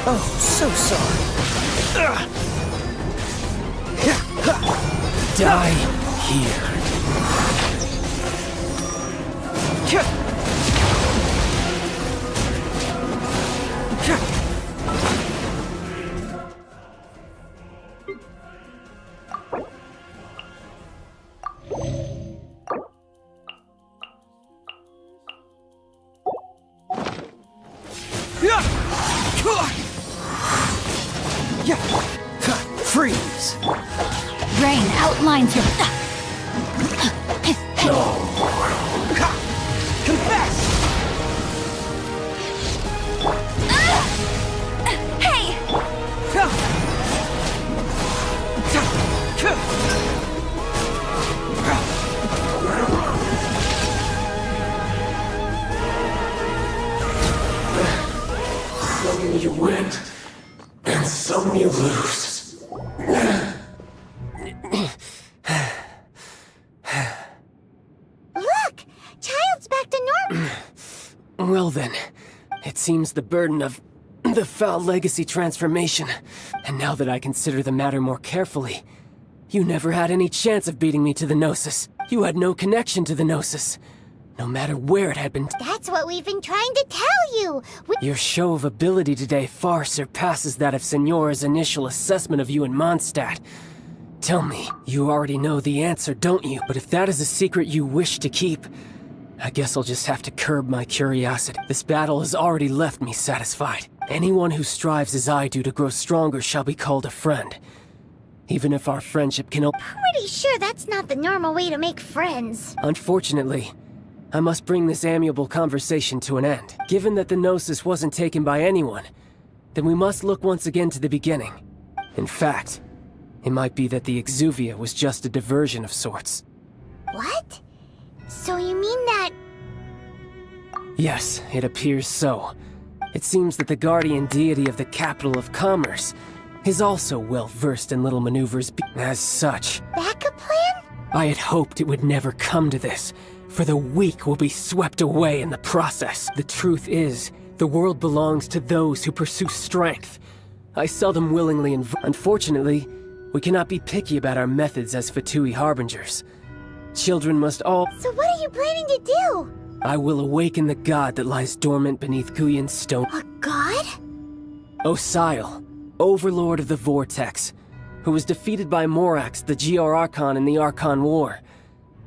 Oh, so sorry. Die here. Freeze! Rain outlines your... Confess! Hey! Some you win, and some you lose. Look! Child's back to normal! Well then, it seems the burden of the foul legacy transformation. And now that I consider the matter more carefully, you never had any chance of beating me to the Gnosis. You had no connection to the Gnosis. no matter where it had been. That's what we've been trying to tell you! Your show of ability today far surpasses that of Senora's initial assessment of you in Mondstadt. Tell me, you already know the answer, don't you? But if that is a secret you wish to keep, I guess I'll just have to curb my curiosity. This battle has already left me satisfied. Anyone who strives as I do to grow stronger shall be called a friend. Even if our friendship can Pretty sure that's not the normal way to make friends. Unfortunately, I must bring this amiable conversation to an end. Given that the Gnosis wasn't taken by anyone, then we must look once again to the beginning. In fact, it might be that the Exuvia was just a diversion of sorts. What? So you mean that... Yes, it appears so. It seems that the guardian deity of the capital of commerce is also well versed in little maneuvers. As such, backup plan? I had hoped it would never come to this, for the weak will be swept away in the process. The truth is, the world belongs to those who pursue strength. I seldom willingly Unfortunately, we cannot be picky about our methods as Fatui Harbingers. Children must all... So what are you planning to do? I will awaken the god that lies dormant beneath Guyan's stone. A god? Osial, overlord of the Vortex, who was defeated by Morax, the GR Archon in the Archon War,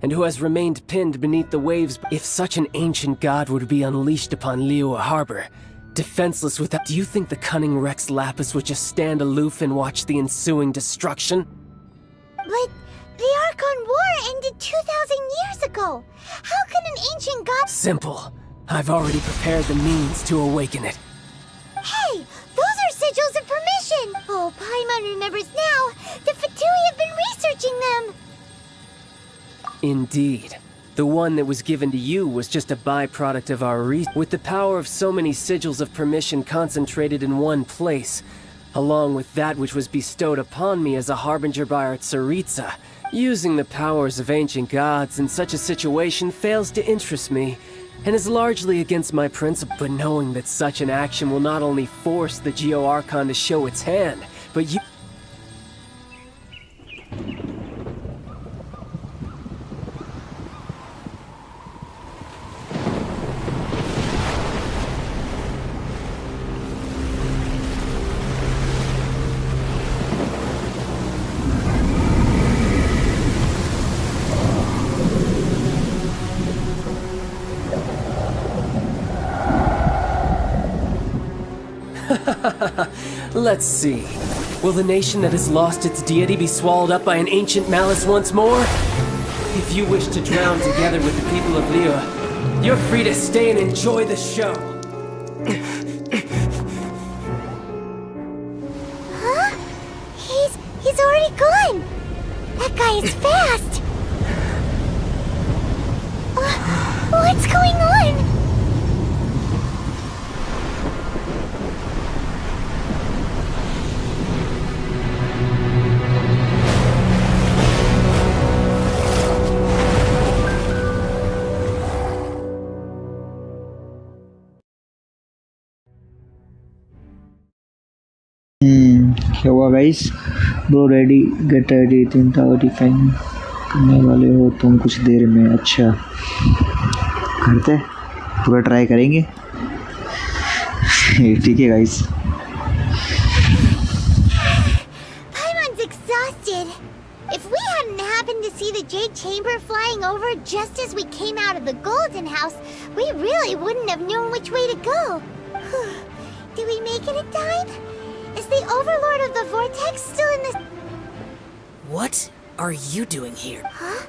and who has remained pinned beneath the waves. If such an ancient god were to be unleashed upon Liyue Harbor, defenseless without... Do you think the cunning Rex Lapis would just stand aloof and watch the ensuing destruction? But the Archon War ended 2,000 years ago. How can an ancient god... Simple. I've already prepared the means to awaken it. Hey, those are sigils of permission! Oh, Paimon remembers now. The Fatui have been researching them. Indeed. The one that was given to you was just a byproduct of our research. With the power of so many sigils of permission concentrated in one place, along with that which was bestowed upon me as a harbinger by our Tsaritsa, using the powers of ancient gods in such a situation fails to interest me, and is largely against my principle. But knowing that such an action will not only force the Geo Archon to show its hand, but you... Let's see. Will the nation that has lost its deity be swallowed up by an ancient malice once more? If you wish to drown together with the people of Liyue, you're free to stay and enjoy the show. Huh? He's already gone. That guy is fast. What's going on? क्या हुआ guys? Bro ready, get ready, 3 tower define करने वाले हो तुम कुछ देर में? अच्छा, करते पूरा ट्राई करेंगे। ठीक है guys. Paimon's exhausted. If we hadn't happened to see the Jade Chamber flying over just as we came out of the Golden House, we really wouldn't have known which way to go. Did we make it in time? Is the Overlord of the Vortex still in this... What are you doing here? Huh?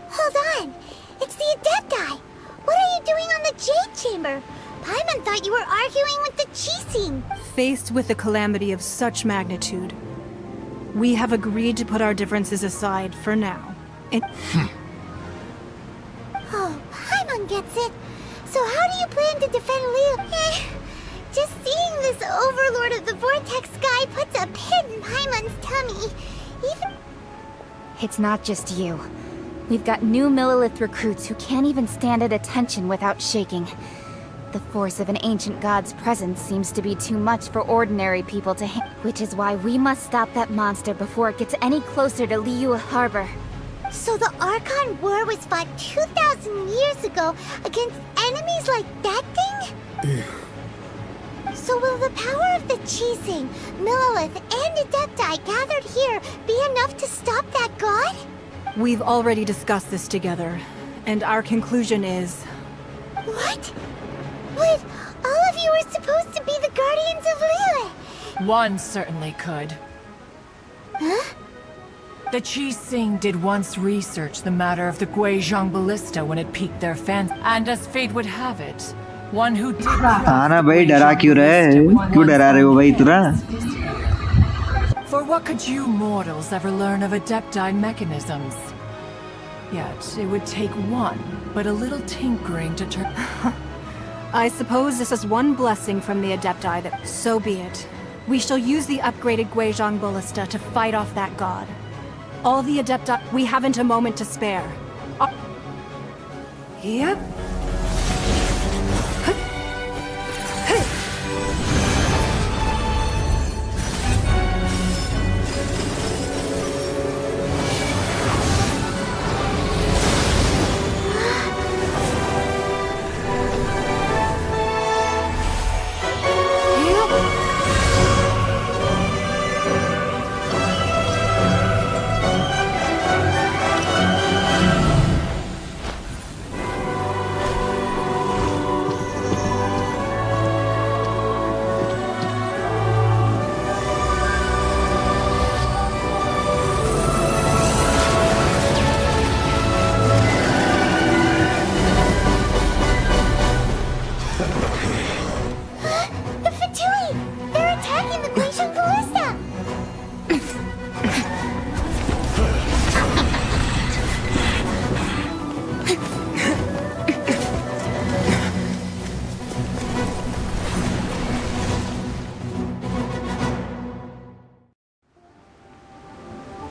Hold on. It's the Adepti. What are you doing on the Jade Chamber? Paimon thought you were arguing with the Chising. Faced with a calamity of such magnitude, we have agreed to put our differences aside for now. Oh, Paimon gets it. So how do you plan to defend Liyue? Just seeing this Overlord of the Vortex guy puts a pit in Paimon's tummy. Even... It's not just you. We've got new Millilith recruits who can't even stand at attention without shaking. The force of an ancient god's presence seems to be too much for ordinary people to handle, which is why we must stop that monster before it gets any closer to Liyue Harbor. So the Archon War was fought 2,000 years ago against enemies like that thing? So will the power of the Chising, Millelith, and Adepti gathered here be enough to stop that god? We've already discussed this together, and our conclusion is... What? But all of you are supposed to be the Guardians of Lilith! One certainly could. Huh? The Chising did once research the matter of the Guizhong Ballista when it piqued their fancy, and as fate would have it, one who did हाँ ना भाई, डरा क्यों रहे? क्यों डरा रहे हो भाई तुरा? For what could you mortals ever learn of Adepti mechanisms? Yet, it would take one, but a little tinkering to turn... I suppose this is one blessing from the Adepti that... So be it. We shall use the upgraded Guizhong Ballista to fight off that god. All the Adepti... We haven't a moment to spare. Yep.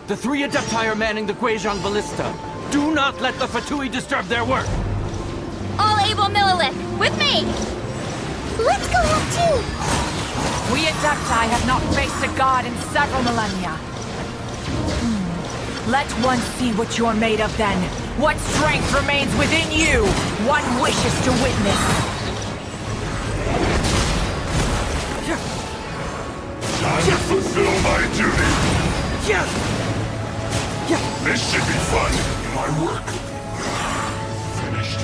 The three Adepti are manning the Guizhong Ballista. Do not let the Fatui disturb their work! All able Millelith, with me! Let's go out too! We Adepti have not faced a god in several millennia. Let one see what you're made of then. What strength remains within you? One wishes to witness. Time to fulfill my duty! Yes! This should be fun! My work finished.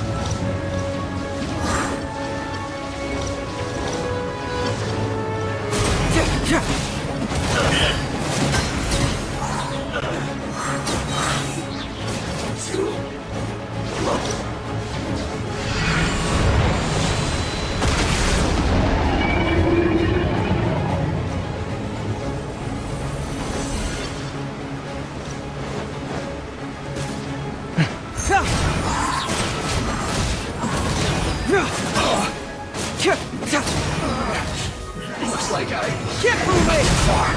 Looks like I can't move it far.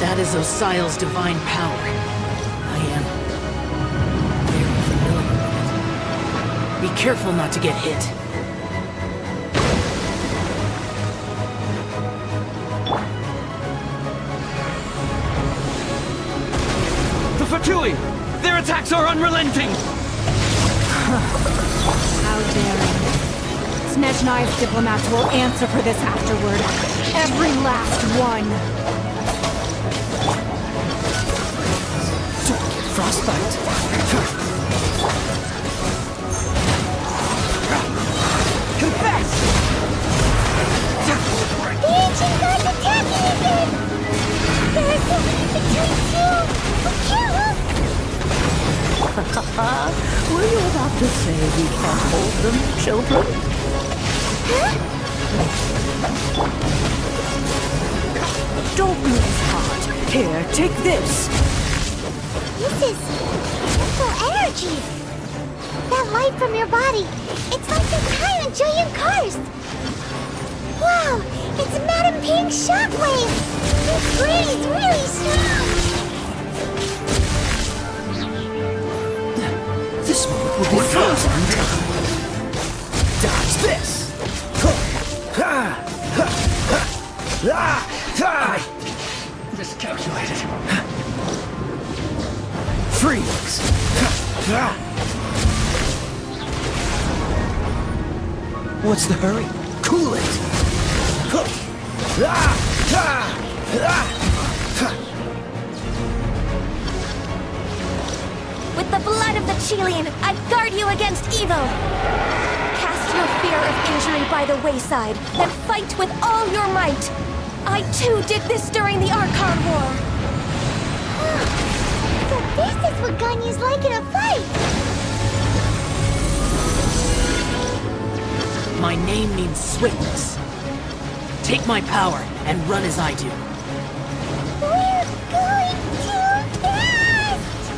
That is Osial's divine power. I am very familiar with it. Be careful not to get hit. The Fatui! Their attacks are unrelenting! How daring. Snezhnai's diplomats will answer for this afterward. Every last one. Frostbite. Confess! The ancient god's attacking again! There's a two! Were you about to say we can't hold them, children? Don't lose heart. Here, take this. This is mental energy. That light from your body. It's like the time in Julian Karst. Wow, it's Madame Ping's shockwave. This breeze really strong. This won't Earth will be frozen. Dodge this! I miscalculated. Freeze! What's the hurry? Cool it! With the blood of the Chilean, I guard you against evil! Cast your fear of injury by the wayside, then fight with all your might! I too did this during the Archon War! So this is what Ganyu's like in a fight! My name means swiftness. Take my power and run as I do. We're going too fast!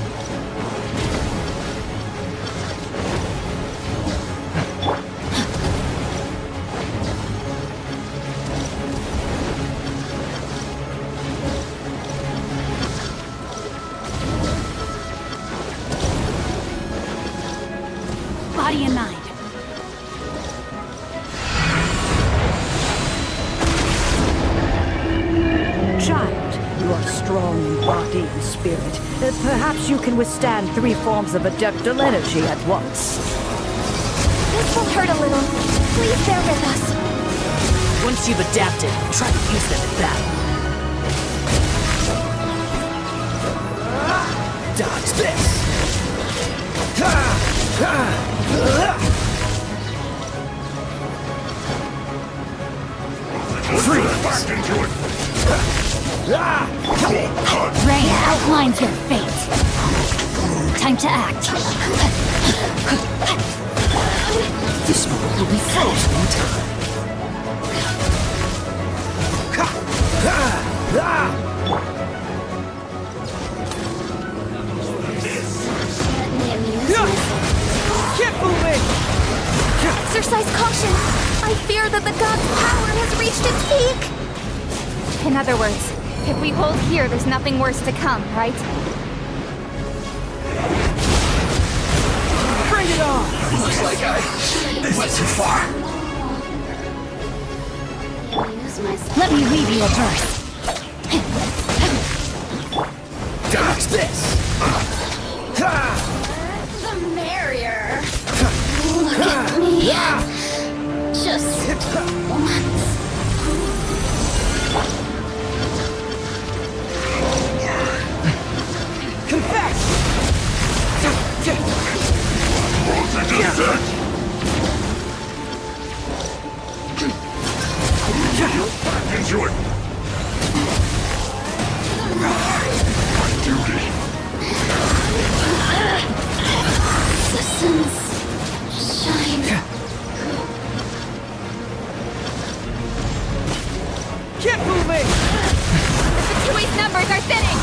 Body and mind. Child, you are strong in body and spirit. Perhaps you can withstand 3 forms of adeptal energy at once. This will hurt a little. Please bear with us. Once you've adapted, try to use them in battle. Dodge this! Freeze! Back into it! Rain outlines your fate. Time to act. This world will be frozen in time. Keep moving! Exercise caution! I fear that the god's power has reached its peak! In other words, if we hold here, there's nothing worse to come, right? Bring it on! Looks like I went too far. Let me weave you a verse. Dodge this! The merrier. Look at me. Just once. Confess! Into it! My duty! The sun's shine. Keep moving! The Tui's numbers are thinning!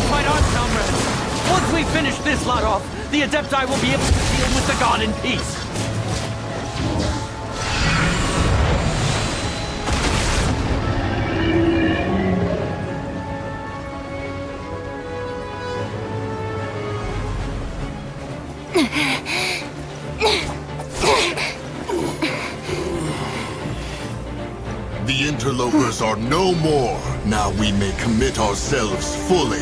Fight on, comrades! Once we finish this lot off, the Adepti will be able to deal with the god in peace! The interlopers are no more. Now we may commit ourselves fully.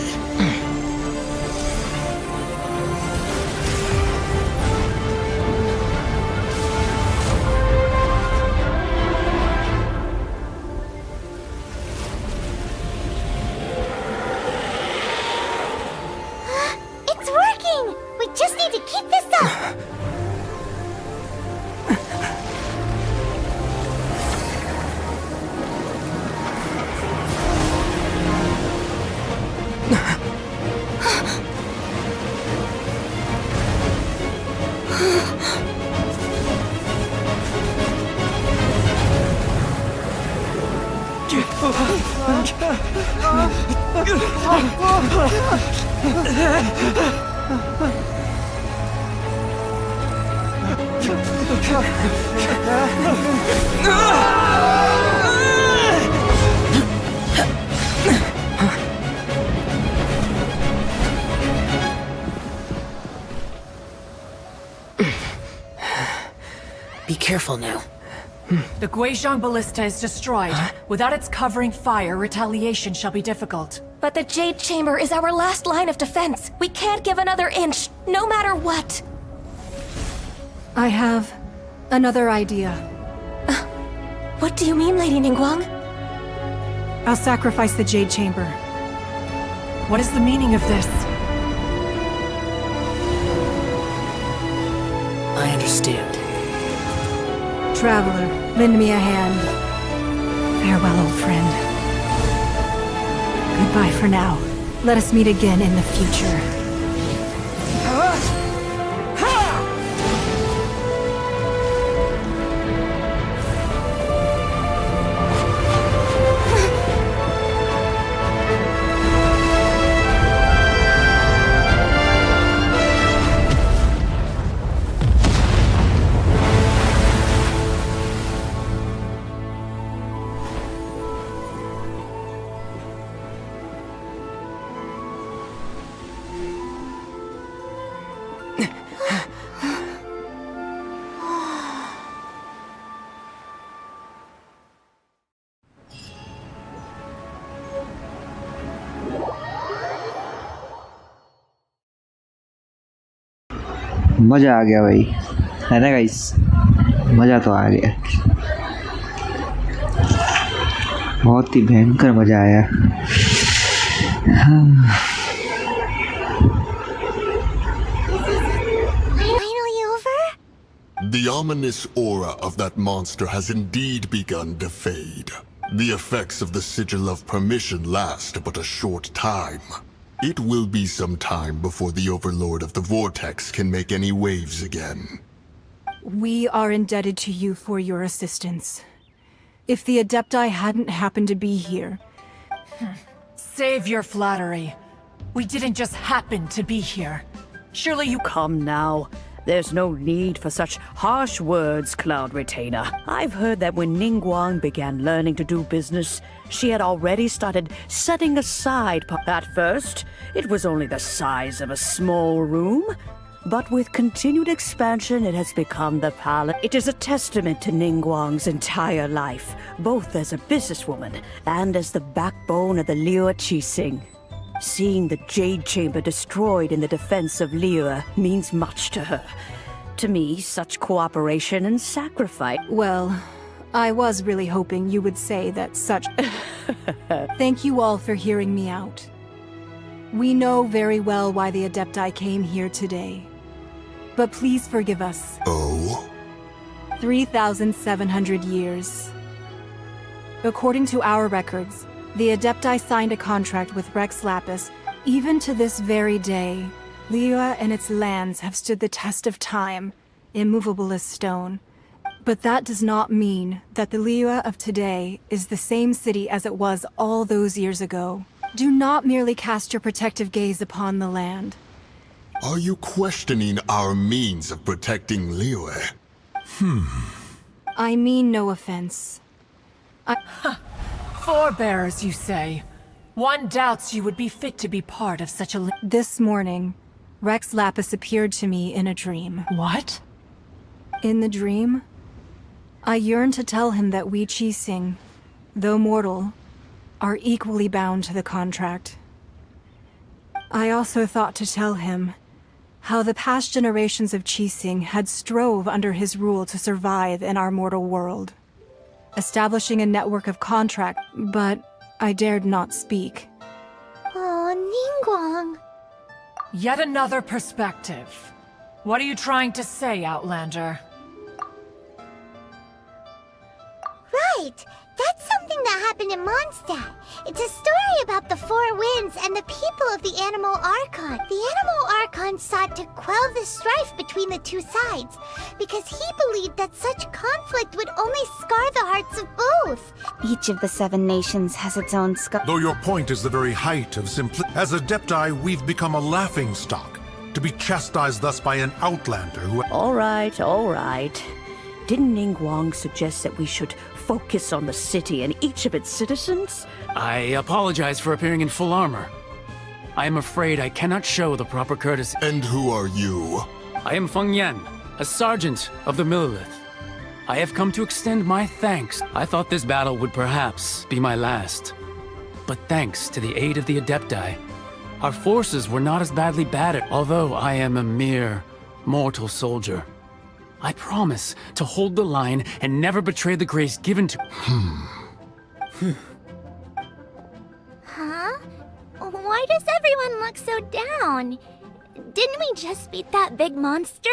It's working! We just need to keep this up! Be careful now. The Guizhong Ballista is destroyed. Without its covering fire, retaliation shall be difficult. But the Jade Chamber is our last line of defense. We can't give another inch, no matter what. I have another idea. What do you mean, Lady Ningguang? I'll sacrifice the Jade Chamber. What is the meaning of this? I understand. Traveler, lend me a hand. Farewell, old friend. Goodbye for now. Let us meet again in the future. मज़ा आ गया भाई, है ना guys? मज़ा तो आ गया, बहुत ही भयंकर मज़ा आया। Finally over? The ominous aura of that monster has indeed begun to fade. The effects of the Sigil of Permission last but a short time. It will be some time before the Overlord of the Vortex can make any waves again. We are indebted to you for your assistance. If the Adepti hadn't happened to be here... Save your flattery. We didn't just happen to be here. Surely you... Come now. There's no need for such harsh words, Cloud Retainer. I've heard that when Ningguang began learning to do business, she had already started setting aside... At first, it was only the size of a small room. But with continued expansion, it has become the palace. It is a testament to Ningguang's entire life, both as a businesswoman and as the backbone of the Liyue Qixing. Seeing the Jade Chamber destroyed in the defense of Liyue means much to her. To me, such cooperation and sacrifice... Well, I was really hoping you would say that such... Thank you all for hearing me out. We know very well why the Adepti came here today. But please forgive us. Oh? 3,700 years. According to our records, the Adepti signed a contract with Rex Lapis. Even to this very day, Liyue and its lands have stood the test of time, immovable as stone. But that does not mean that the Liyue of today is the same city as it was all those years ago. Do not merely cast your protective gaze upon the land. Are you questioning our means of protecting Liyue? I mean no offense. Forebears, you say? One doubts you would be fit to be part of such a... This morning, Rex Lapis appeared to me in a dream. What? In the dream, I yearned to tell him that we Qixing, though mortal, are equally bound to the contract. I also thought to tell him how the past generations of Qixing had strove under his rule to survive in our mortal world, establishing a network of contract, but I dared not speak. Oh, Ningguang. Yet another perspective. What are you trying to say, Outlander? Right! That's something that happened in Mondstadt. It's a story about the Four Winds and the people of the Animal Archon. The Animal Archon sought to quell the strife between the two sides, because he believed that such conflict would only scar the hearts of both. Each of the 7 nations has its own scar. Though your point is the very height of simplicity. As Adepti, we've become a laughingstock, to be chastised thus by an Outlander who... All right, all right. Didn't Ningguang suggest that we should focus on the city and each of its citizens? I apologize for appearing in full armor. I am afraid I cannot show the proper courtesy. And who are you? I am Feng Yan, a sergeant of the Millelith. I have come to extend my thanks. I thought this battle would perhaps be my last. But thanks to the aid of the Adepti, our forces were not as badly battered, although I am a mere mortal soldier. I promise to hold the line and never betray the grace given to... Huh? Why does everyone look so down? Didn't we just beat that big monster?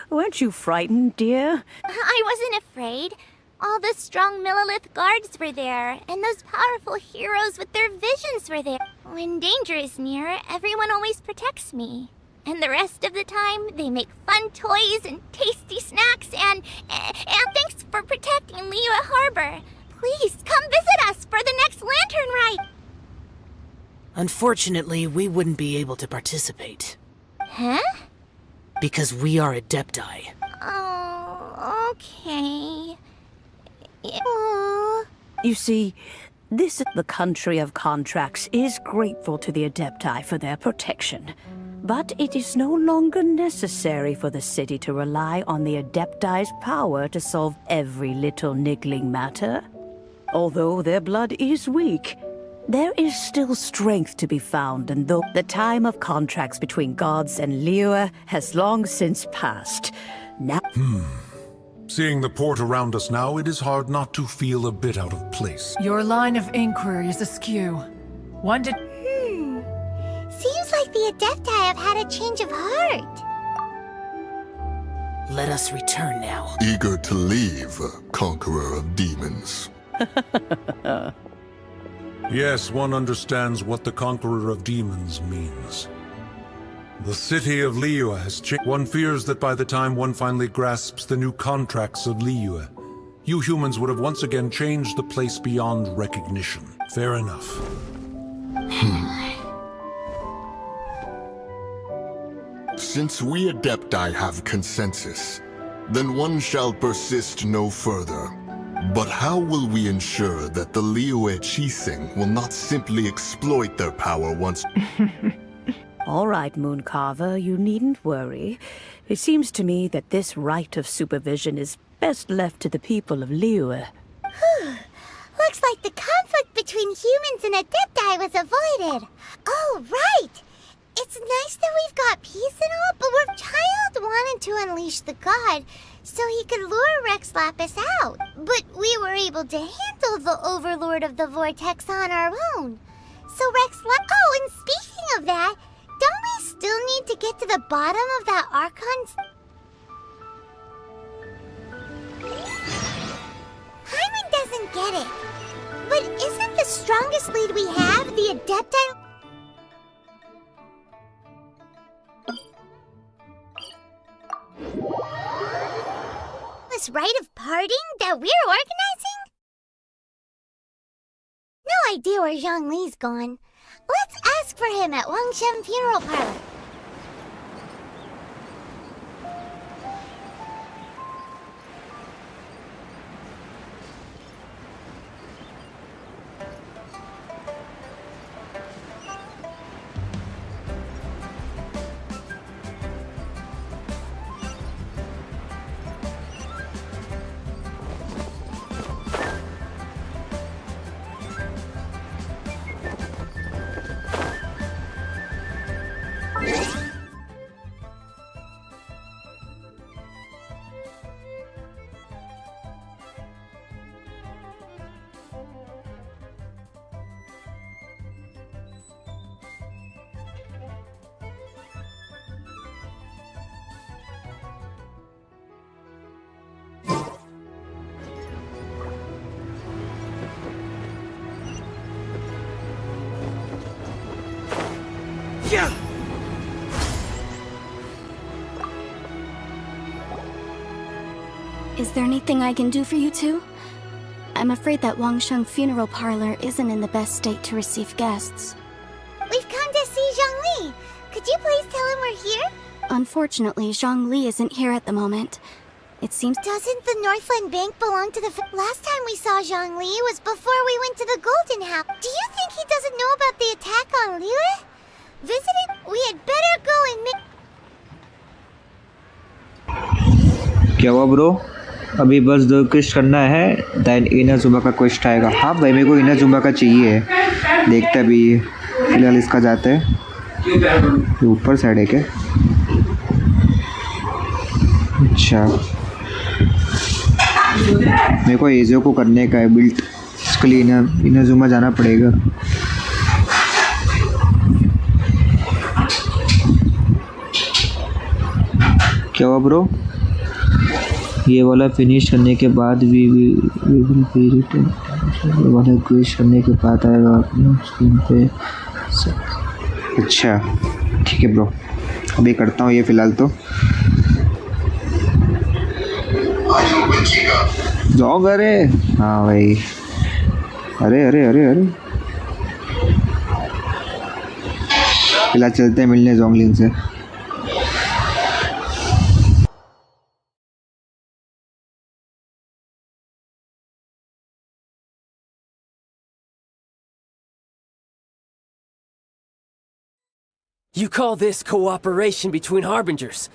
Weren't you frightened, dear? I wasn't afraid. All the strong Millilith guards were there, and those powerful heroes with their visions were there. When danger is near, everyone always protects me. And the rest of the time, they make fun toys and tasty snacks, and thanks for protecting Liyue Harbor. Please, come visit us for the next lantern rite! Unfortunately, we wouldn't be able to participate. Huh? Because we are Adepti. Oh, okay. Oh. You see, the country of contracts is grateful to the Adepti for their protection. But it is no longer necessary for the city to rely on the Adepti's power to solve every little niggling matter. Although their blood is weak, there is still strength to be found, and though the time of contracts between gods and Liyue has long since passed, now... Seeing the port around us now, it is hard not to feel a bit out of place. Your line of inquiry is askew. One did... Seems like the Adepti have had a change of heart. Let us return now. Eager to leave, Conqueror of Demons. Yes, one understands what the Conqueror of Demons means. The city of Liyue has changed. One fears that by the time one finally grasps the new contracts of Liyue, you humans would have once again changed the place beyond recognition. Fair enough. Since we Adepti have consensus, then one shall persist no further. But how will we ensure that the Liyue Chising will not simply exploit their power once... All right, Mooncarver, you needn't worry. It seems to me that this right of supervision is best left to the people of Liyue. Looks like the conflict between humans and Adepti was avoided. Oh, right! It's nice that we've got peace and all, but our child wanted to unleash the god so he could lure Rex Lapis out. But we were able to handle the Overlord of the Vortex on our own. So Oh, and speaking of that, don't we still need to get to the bottom of that Archon's... Hyman doesn't get it. But isn't the strongest lead we have the Adepti... This rite of parting that we're organizing? No idea where Zhongli's gone. Let's ask for him at Wangshen Funeral Parlor. Is there anything I can do for you two? I'm afraid that Wangshen Funeral Parlor isn't in the best state to receive guests. We've come to see Zhongli. Could you please tell him we're here? Unfortunately, Zhongli isn't here at the moment. It seems... Doesn't the Northland Bank belong to the... Last time we saw Zhongli was before we went to the Golden House. Do you think he doesn't know about the attack on Liyue? Visiting? We had better go and make... क्या हुआ bro? अभी बस 2 quest करना है, then Inazuma का quest आएगा। हाँ भाई मेरे को इनाजुमा का चाहिए, देखते अभी फिलहाल इसका जाते हैं। ये ऊपर साइड है क्या? अच्छा मेरे को एजो को करने का है बिल्ट, इसके लिए इनाजुमा जाना पड़ेगा। क्या हुआ ब्रो? ये वाला फिनिश करने के बाद वी विल बी रिटर्न, ये वाला क्विज करने के बाद आएगा अपने स्क्रीन पे। अच्छा ठीक है ब्रो, अभी करता हूँ ये फ़िलहाल तो। जाओ अरे, हाँ भाई, अरे अरे अरे अरे फिलहाल चलते हैं मिलने जोंगलिन से। You call this cooperation between harbingers?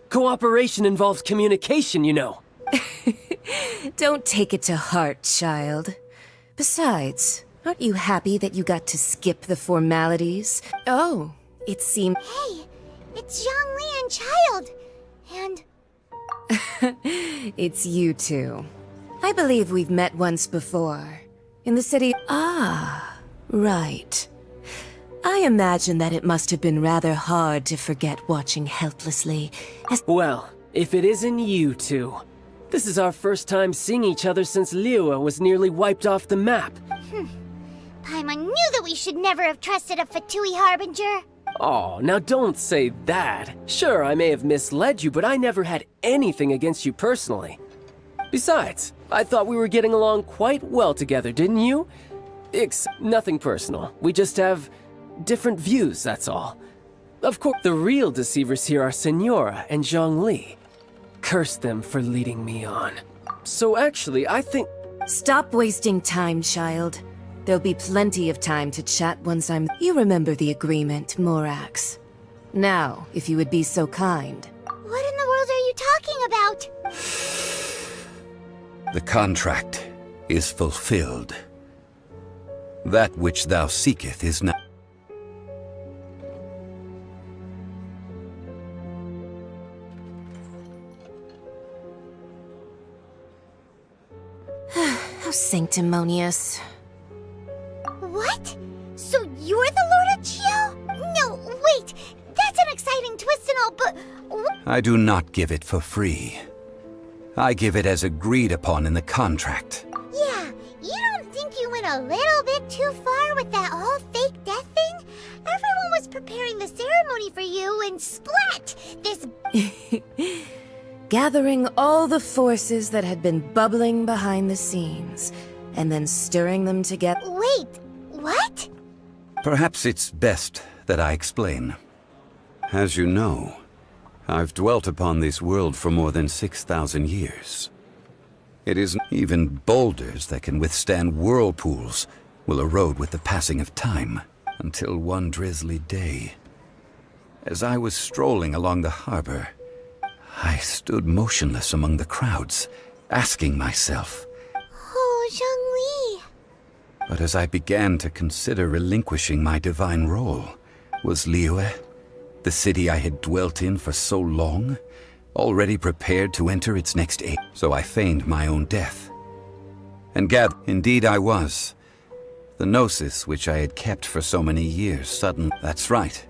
Cooperation involves communication, you know. Don't take it to heart, child. Besides, aren't you happy that you got to skip the formalities? Oh, it seemed... Hey, it's Zhongli and Child. And... It's you two. I believe we've met once before. In the city... Ah, right. I imagine that it must have been rather hard to forget watching helplessly as... Well, if it isn't you two. This is our first time seeing each other since Liyue was nearly wiped off the map. Paimon knew that we should never have trusted a Fatui Harbinger. Oh, now don't say that. Sure, I may have misled you, but I never had anything against you personally. Besides, I thought we were getting along quite well together, didn't you? Nothing personal. We just have different views, that's all. Of course, the real deceivers here are Senora and Zhongli. Curse them for leading me on. So actually, I think... Stop wasting time, child. There'll be plenty of time to chat once I'm... You remember the agreement, Morax. Now, if you would be so kind. What in the world are you talking about? The contract is fulfilled. That which thou seeketh is not... How sanctimonious. What? So you're the Lord of Chio? No, wait! That's an exciting twist and all, but... I do not give it for free. I give it as agreed upon in the contract. Yeah, you don't think you went a little bit too far with that whole fake death thing? Everyone was preparing the ceremony for you and splat! This... Gathering all the forces that had been bubbling behind the scenes, and then stirring them together. Wait, what? Perhaps it's best that I explain. As you know, I've dwelt upon this world for more than 6,000 years. It isn't even boulders that can withstand whirlpools will erode with the passing of time, until one drizzly day. As I was strolling along the harbor, I stood motionless among the crowds, asking myself, Oh, Zhongli. But as I began to consider relinquishing my divine role, was Liyue, the city I had dwelt in for so long, already prepared to enter its next age? So I feigned my own death. And indeed I was. The gnosis which I had kept for so many years suddenly... That's right.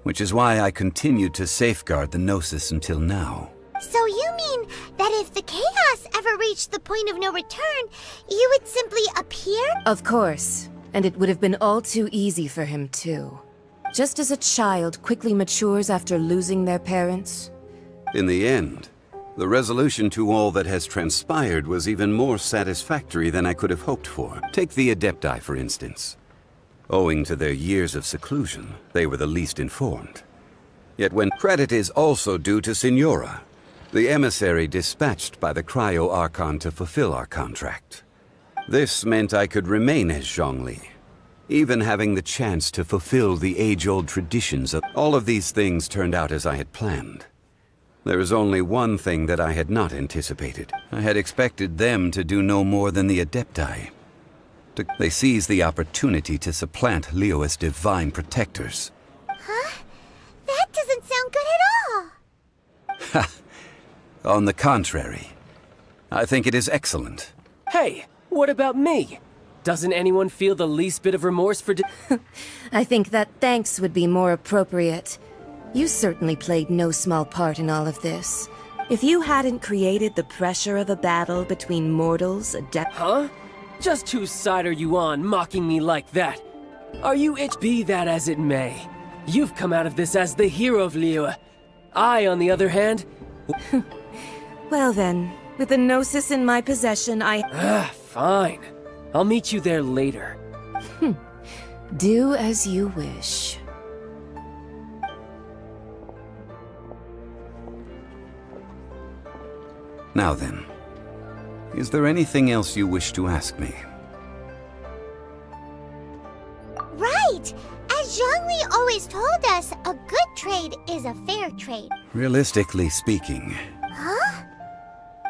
Which is why I continued to safeguard the gnosis until now. So you mean that if the chaos ever reached the point of no return, you would simply appear? Of course. And it would have been all too easy for him, too. Just as a child quickly matures after losing their parents. In the end, the resolution to all that has transpired was even more satisfactory than I could have hoped for. Take the Adepti, for instance. Owing to their years of seclusion, they were the least informed. Yet when credit is also due to Senora, the emissary dispatched by the Cryo-Archon to fulfill our contract. This meant I could remain as Zhongli, even having the chance to fulfill the age-old traditions of... All of these things turned out as I had planned. There is only one thing that I had not anticipated. I had expected them to do no more than the Adepti. They seized the opportunity to supplant Leo as divine protectors. Huh? That doesn't sound good at all. Ha! On the contrary, I think it is excellent. Hey, what about me? Doesn't anyone feel the least bit of remorse for I think that thanks would be more appropriate. You certainly played no small part in all of this. If you hadn't created the pressure of a battle between mortals, Huh? Just whose side are you on, mocking me like that? Are you Be that as it may. You've come out of this as the hero of Liyue. I, on the other hand... Well then, with the Gnosis in my possession, Fine. I'll meet you there later. Do as you wish. Now then, is there anything else you wish to ask me? Right! As Zhongli always told us, a good trade is a fair trade. Realistically speaking. Huh?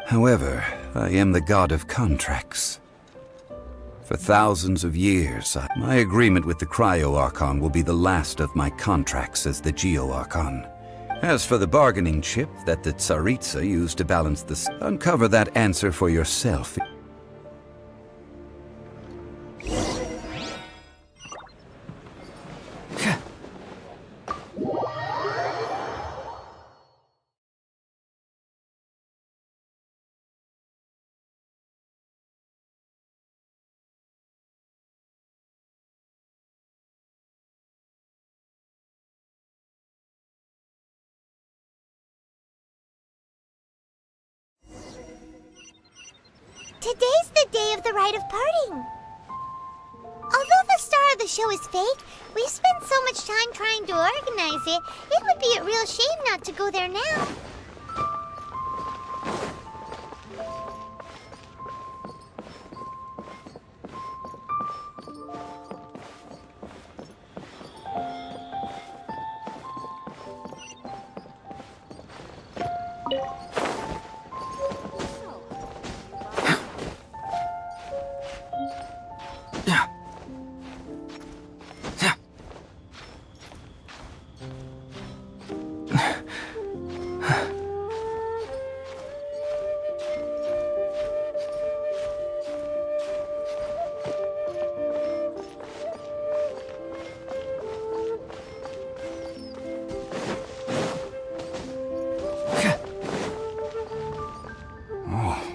However, I am the god of contracts. For thousands of years, my agreement with the Cryo-Archon will be the last of my contracts as the Geo-Archon. As for the bargaining chip that the Tsaritsa used to balance uncover that answer for yourself. Today's the day of the rite of parting. Although the star of the show is fake, we spent so much time trying to organize it, it would be a real shame not to go there now.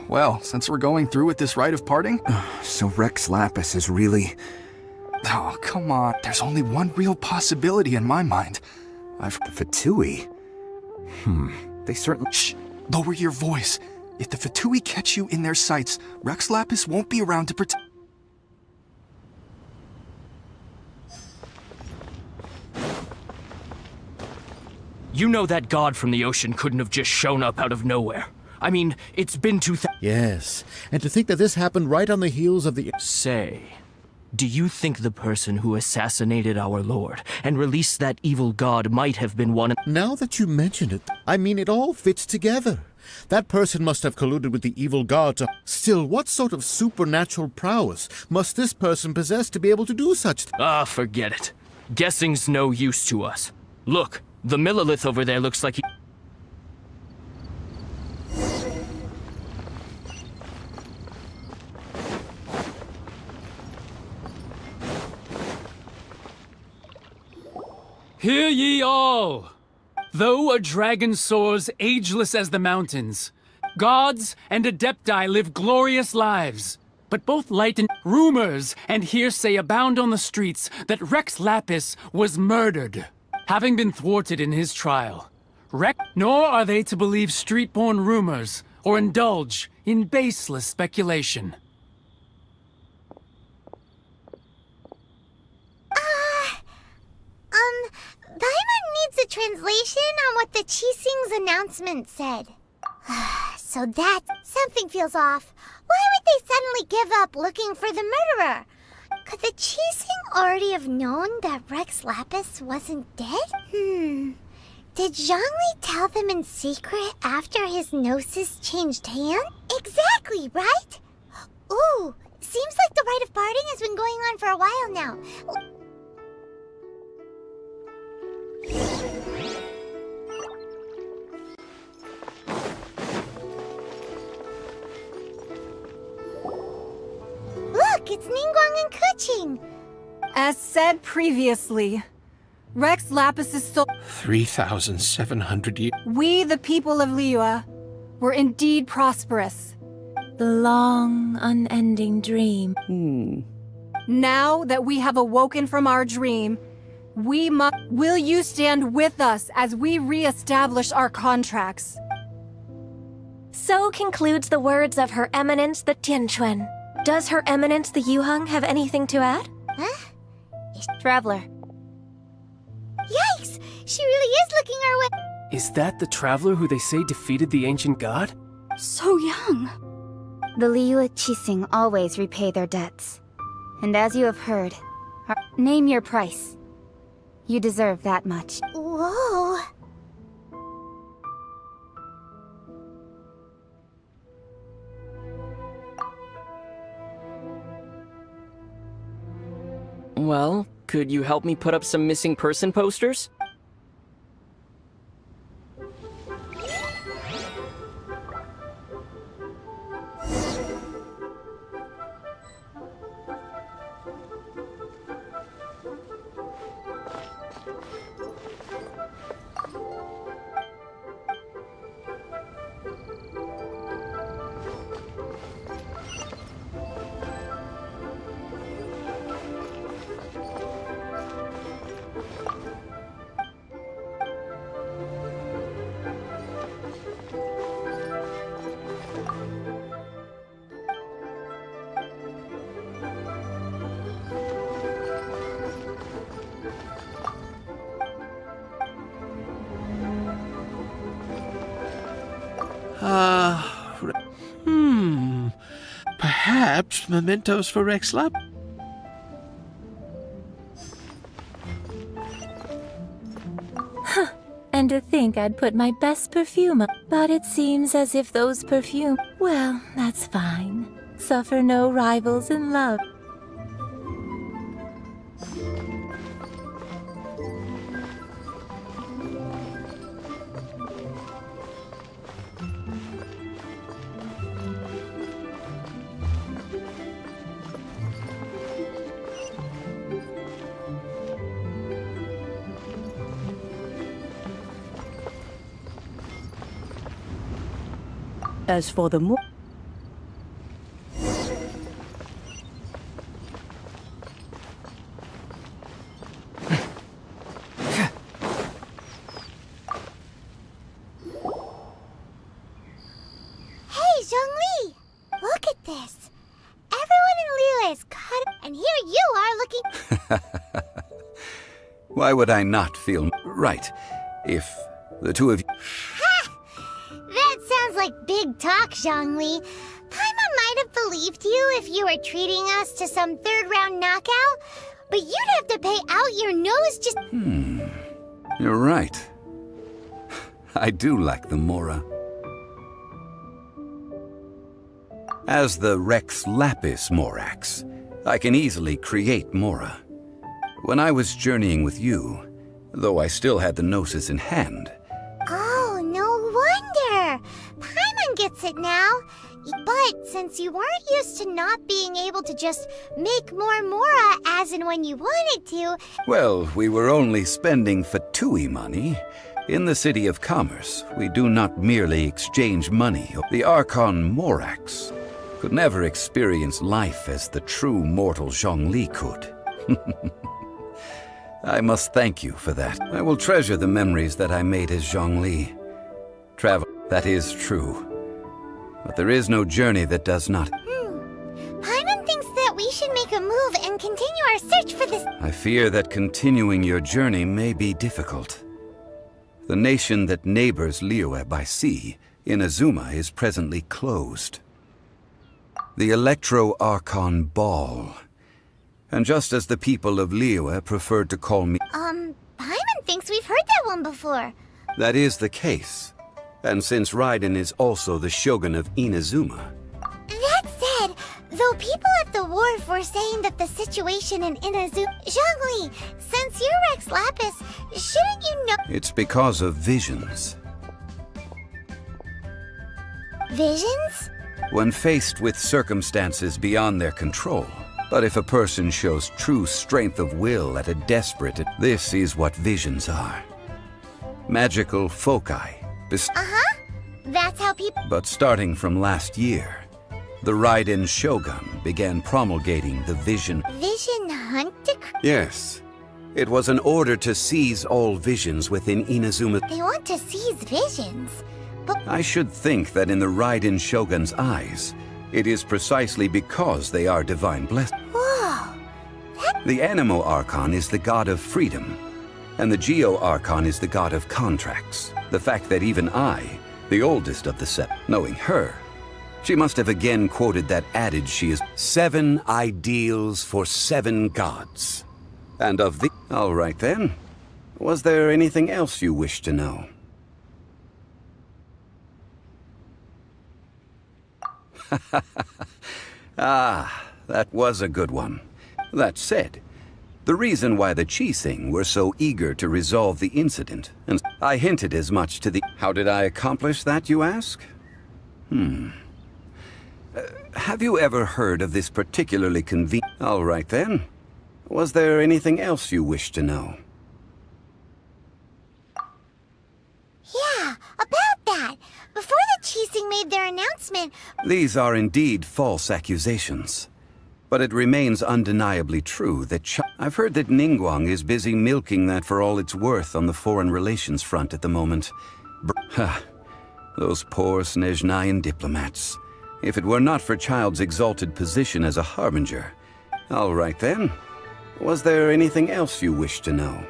Well, since we're going through with this rite of parting... So Rex Lapis is really... Oh, come on. There's only one real possibility in my mind. The Fatui? They certainly... Shh! Lower your voice. If the Fatui catch you in their sights, Rex Lapis won't be around to protect... You know that god from the ocean couldn't have just shown up out of nowhere. I mean, it's been Yes, and to think that this happened right on the heels of the... Say, do you think the person who assassinated our lord and released that evil god might have been one... Now that you mention it, I mean, it all fits together. That person must have colluded with the evil god to... Still, what sort of supernatural prowess must this person possess to be able to do such... Forget it. Guessing's no use to us. Look, the Millilith over there looks like he... Hear ye all! Though a dragon soars ageless as the mountains, gods and Adepti live glorious lives. But both light and rumors and hearsay abound on the streets that Rex Lapis was murdered, having been thwarted in his trial. Nor are they to believe street-born rumors or indulge in baseless speculation. Paimon needs a translation on what the Qixing's announcement said. So that... something feels off. Why would they suddenly give up looking for the murderer? Could the Qixing already have known that Rex Lapis wasn't dead? Did Zhongli tell them in secret after his gnosis changed hands? Exactly, right? Ooh, seems like the rite of parting has been going on for a while now. Look, it's Ningguang and Keqing. As said previously, Rex Lapis' soul. 3,700 years. We, the people of Liyue, were indeed prosperous. The long, unending dream. Now that we have awoken from our dream, will you stand with us as we re-establish our contracts? So concludes the words of Her Eminence the Tianquan. Does Her Eminence the Yuheng have anything to add? Huh? Traveler. Yikes! She really is looking our way. Is that the traveler who they say defeated the ancient god? So young. The Liyue Qixing always repay their debts. And as you have heard, name your price. You deserve that much. Whoa. Well, could you help me put up some missing person posters? Perhaps mementos for Rex Lap? And to think I'd put my best perfume on. But it seems as if those perfume... Well, that's fine. Suffer no rivals in love. As for the Hey, Zhongli! Look at this. Everyone in Liyue is cut, and here you are looking... Why would I not feel right if the two of you... That sounds like big talk, Zhongli. Paimon might have believed you if you were treating us to some third-round knockout, but you'd have to pay out your nose just... You're right. I do like the Mora. As the Rex Lapis Morax, I can easily create Mora. When I was journeying with you, though I still had the Gnosis in hand... Oh, no wonder! Paimon gets it now. But since you weren't used to not being able to just make more Mora as and when you wanted to... Well, we were only spending Fatui money. In the City of Commerce, we do not merely exchange money. The Archon Morax could never experience life as the true mortal Zhongli could. I must thank you for that. I will treasure the memories that I made as Zhongli. Travel, that is true. But there is no journey that does not. Paimon thinks that we should make a move and continue our search for this... I fear that continuing your journey may be difficult. The nation that neighbors Liyue by sea, Inazuma, is presently closed. The Electro-Archon Ball. And just as the people of Liyue preferred to call me... Paimon thinks we've heard that one before. That is the case. And since Raiden is also the shogun of Inazuma... That said, though people at the wharf were saying that the situation in Inazuma... Zhongli, since you're Rex Lapis, shouldn't you know... It's because of visions. Visions? When faced with circumstances beyond their control. But if a person shows true strength of will at a desperate... This is what visions are. Magical foci. That's how people... But starting from last year, the Raiden Shogun began promulgating the vision... Vision hunt decree? Yes. It was an order to seize all visions within Inazuma... They want to seize visions, but... I should think that in the Raiden Shogun's eyes, it is precisely because they are divine blessed. Whoa! The Animo Archon is the god of freedom, and the Geo Archon is the god of contracts. The fact that even I, the oldest of the set, knowing her, she must have again quoted that adage she is 7 ideals for 7 gods. And of the... All right then. Was there anything else you wish to know? Ah, that was a good one. That said, the reason why the Qixing were so eager to resolve the incident, and I hinted as much to the... How did I accomplish that, you ask? Have you ever heard of this particularly convenient... All right then. Was there anything else you wish to know? Yeah, about that. Before the Qixing made their announcement... These are indeed false accusations. But it remains undeniably true that I've heard that Ningguang is busy milking that for all it's worth on the foreign relations front at the moment. Those poor Snezhnayan diplomats. If it were not for Child's exalted position as a harbinger. All right then. Was there anything else you wish to know?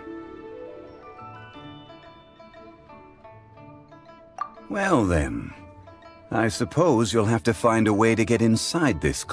Well then, I suppose you'll have to find a way to get inside this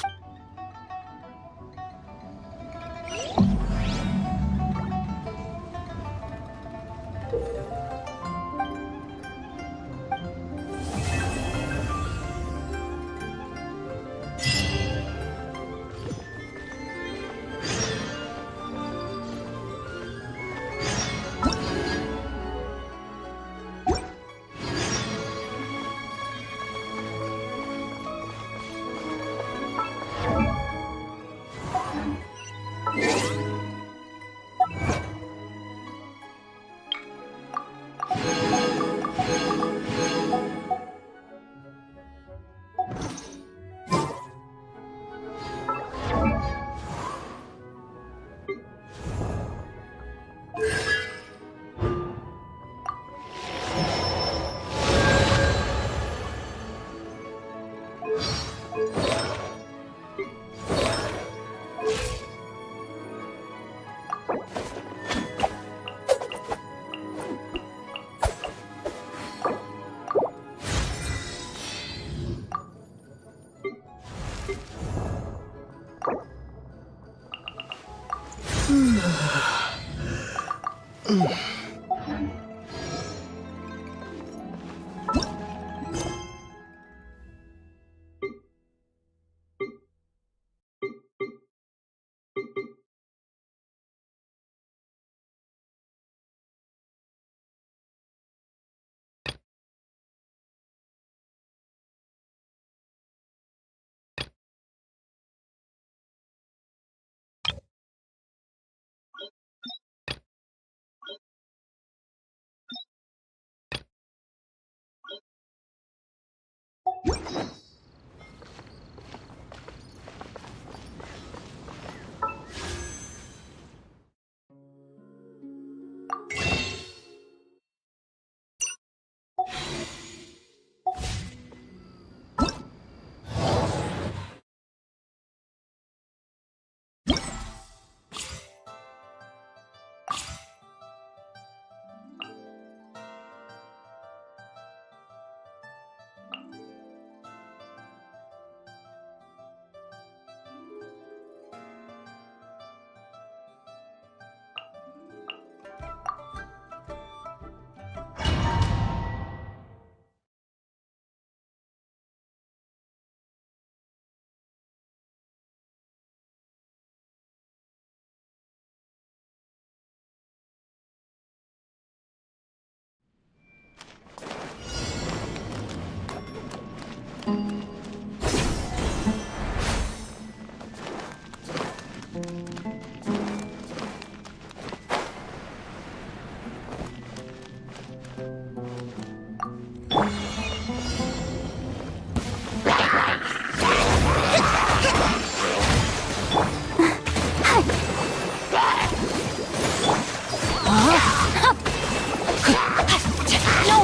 No,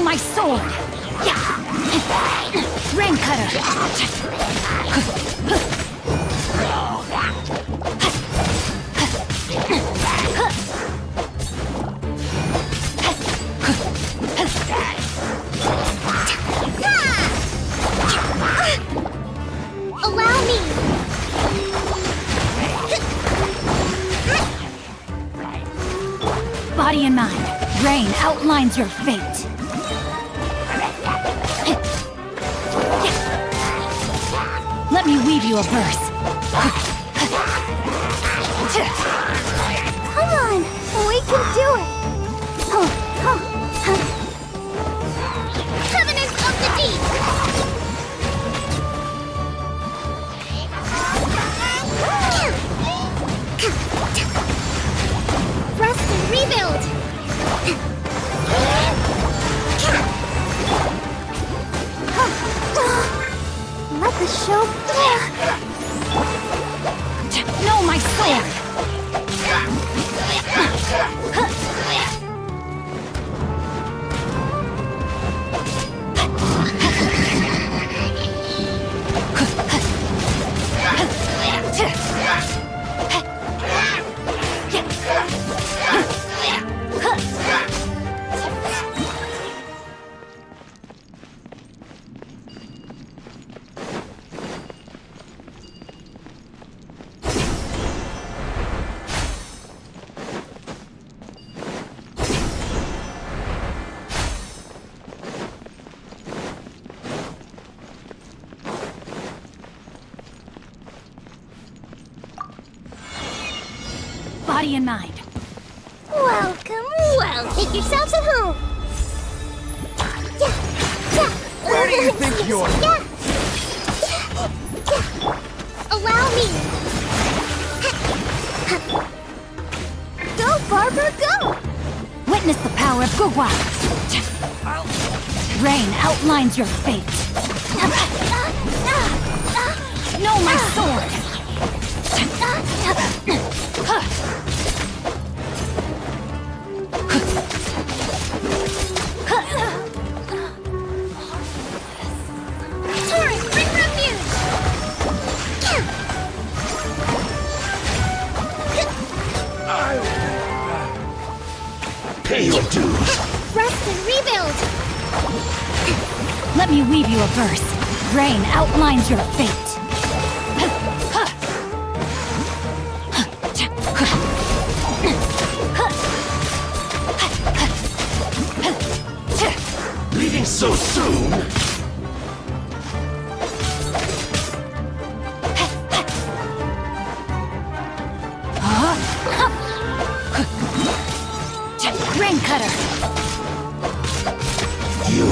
my sword! Rain cutter! Allow me! Body and mind, rain outlines your fate. Let me weave you a verse. Come on, we can do it! Covenant of the Deep! Rest and rebuild! Let the show... No, my sword! Body and mind. Welcome, well, take yourselves at home. Where do you think you're... Allow me. Go, Barber, go. Witness the power of Gugwa. Rain outlines your fate. No, my sword. Torrent, bring refuge. Pay your dues. Rest and rebuild. Let me weave you a verse. Rain outlines your fate. Leaving so soon? Rain cutter. You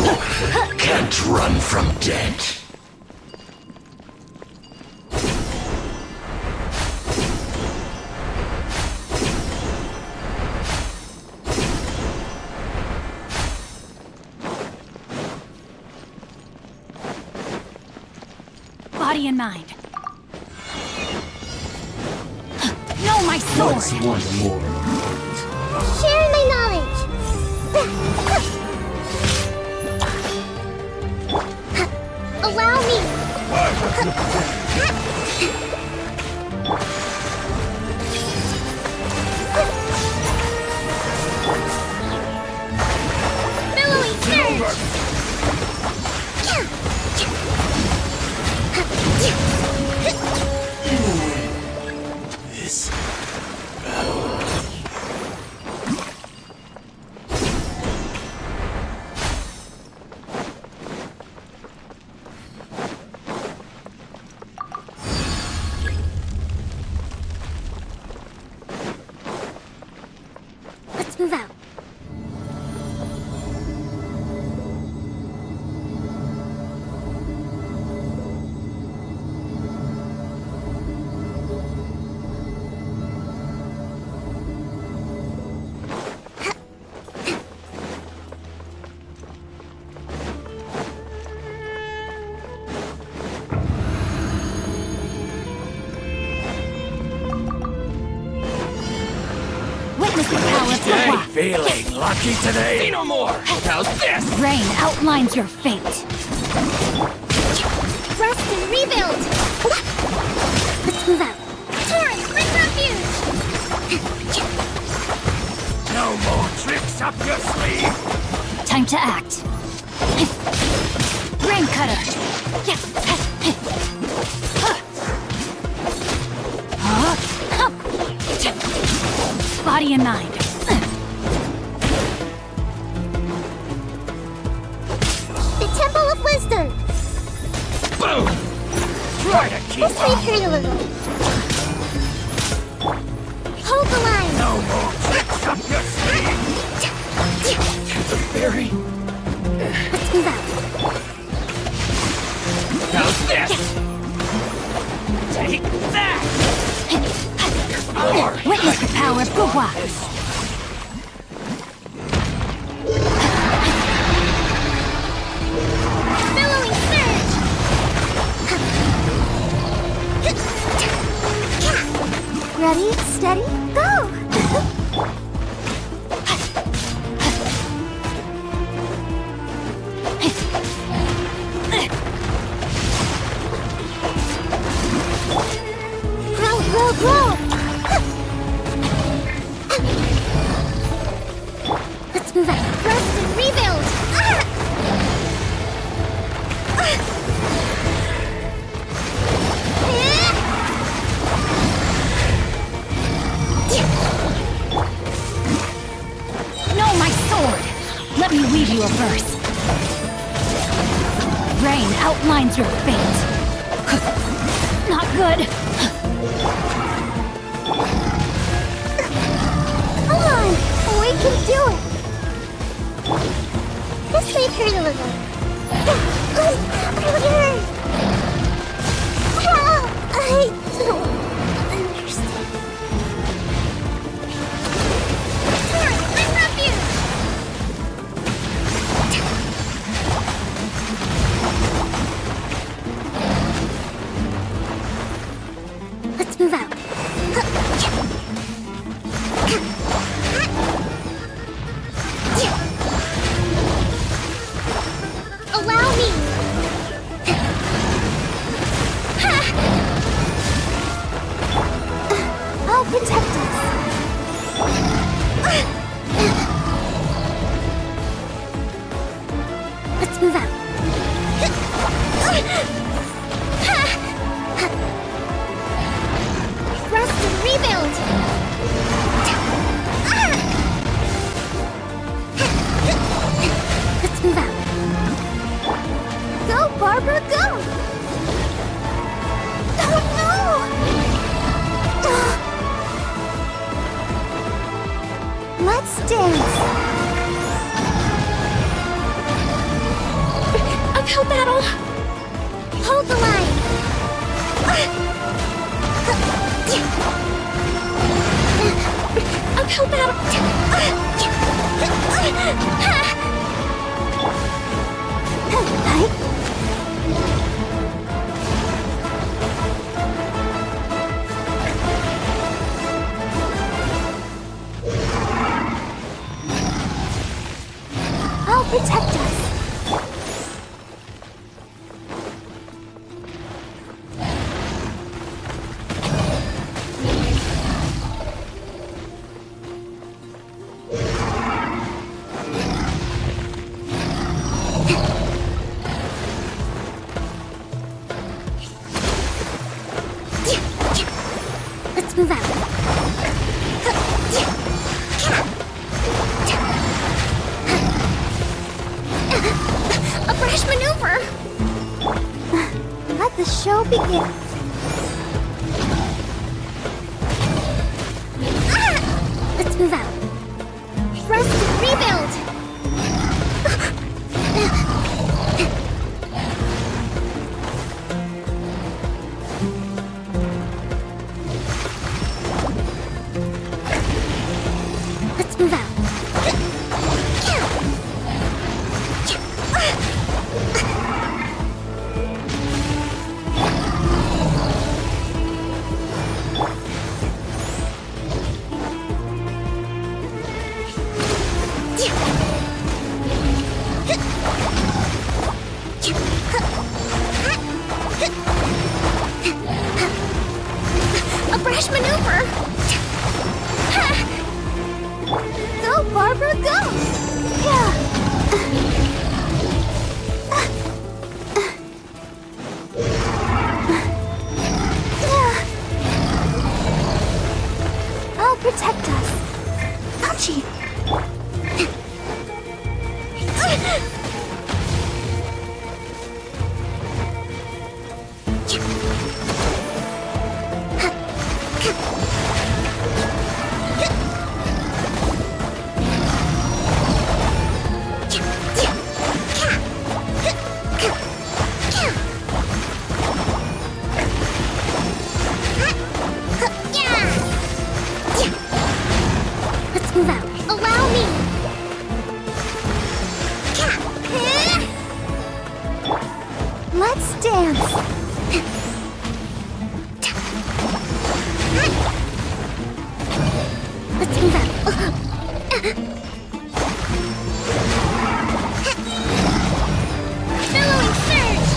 can't run from death. Body and mind. No, my sword. What's one more? Share my knowledge. Allow me. Billowy surge. This Let's move out. Feeling lucky today? Say no more! How's this? Rain outlines your fate. Rest and rebuild! Let's move out. Torrent, bring refuge! No more tricks up your sleeve! Time to act. Rain cutter. Body and mind. The Temple of Wisdom! Boom! Try to keep Let's leave here a little. Hold the line! No more tricks up your sleeve! Very. Let's move out. How's this? Take that! More. Witness the power of Gugwa. Billowing surge! Ready, steady, go! Grow, grow, grow! Let's move out. Rest and rebuild! No, my sword! Let me weave you a verse. Rain outlines your fate. Not good. Come on! We can do it! This may hurt a little. I don't understand. Torrent, bring refuge! Let's move out. Allow me! I'll protect us. Let's move out. Rest and rebuild! Let's move out. Go, Barbara, go! Oh no! Let's dance. Uphill battle. Hold the line. Uphill battle. I'll protect us. Let's move out. A brash maneuver! Let the show begin. Let's move out. Rest and rebuild! Let's move out. Let's dance. Let's move out. Billowing surge.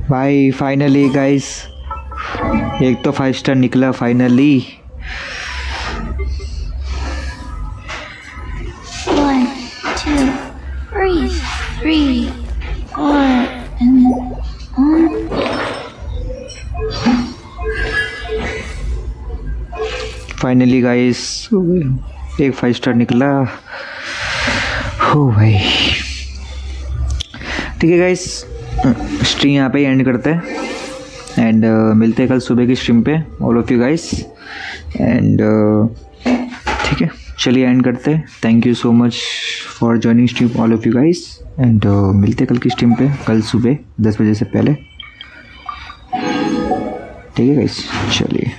भाई finally guys एक तो 5 star निकला finally. 1, 2, breathe, 3, 4, and then on. Finally guys एक 5 star निकला। हो भाई ठीक है गाइस, स्ट्रीम यहाँ पे ही एंड करते हैं एंड मिलते हैं कल सुबह की स्ट्रीम पे all of you guys and ठीक है चलिए एंड करते हैं। Thank you so much for joining stream all of you guys and मिलते हैं कल की स्ट्रीम पे कल सुबह 10 बजे से पहले। ठीक है गाइस चलिए।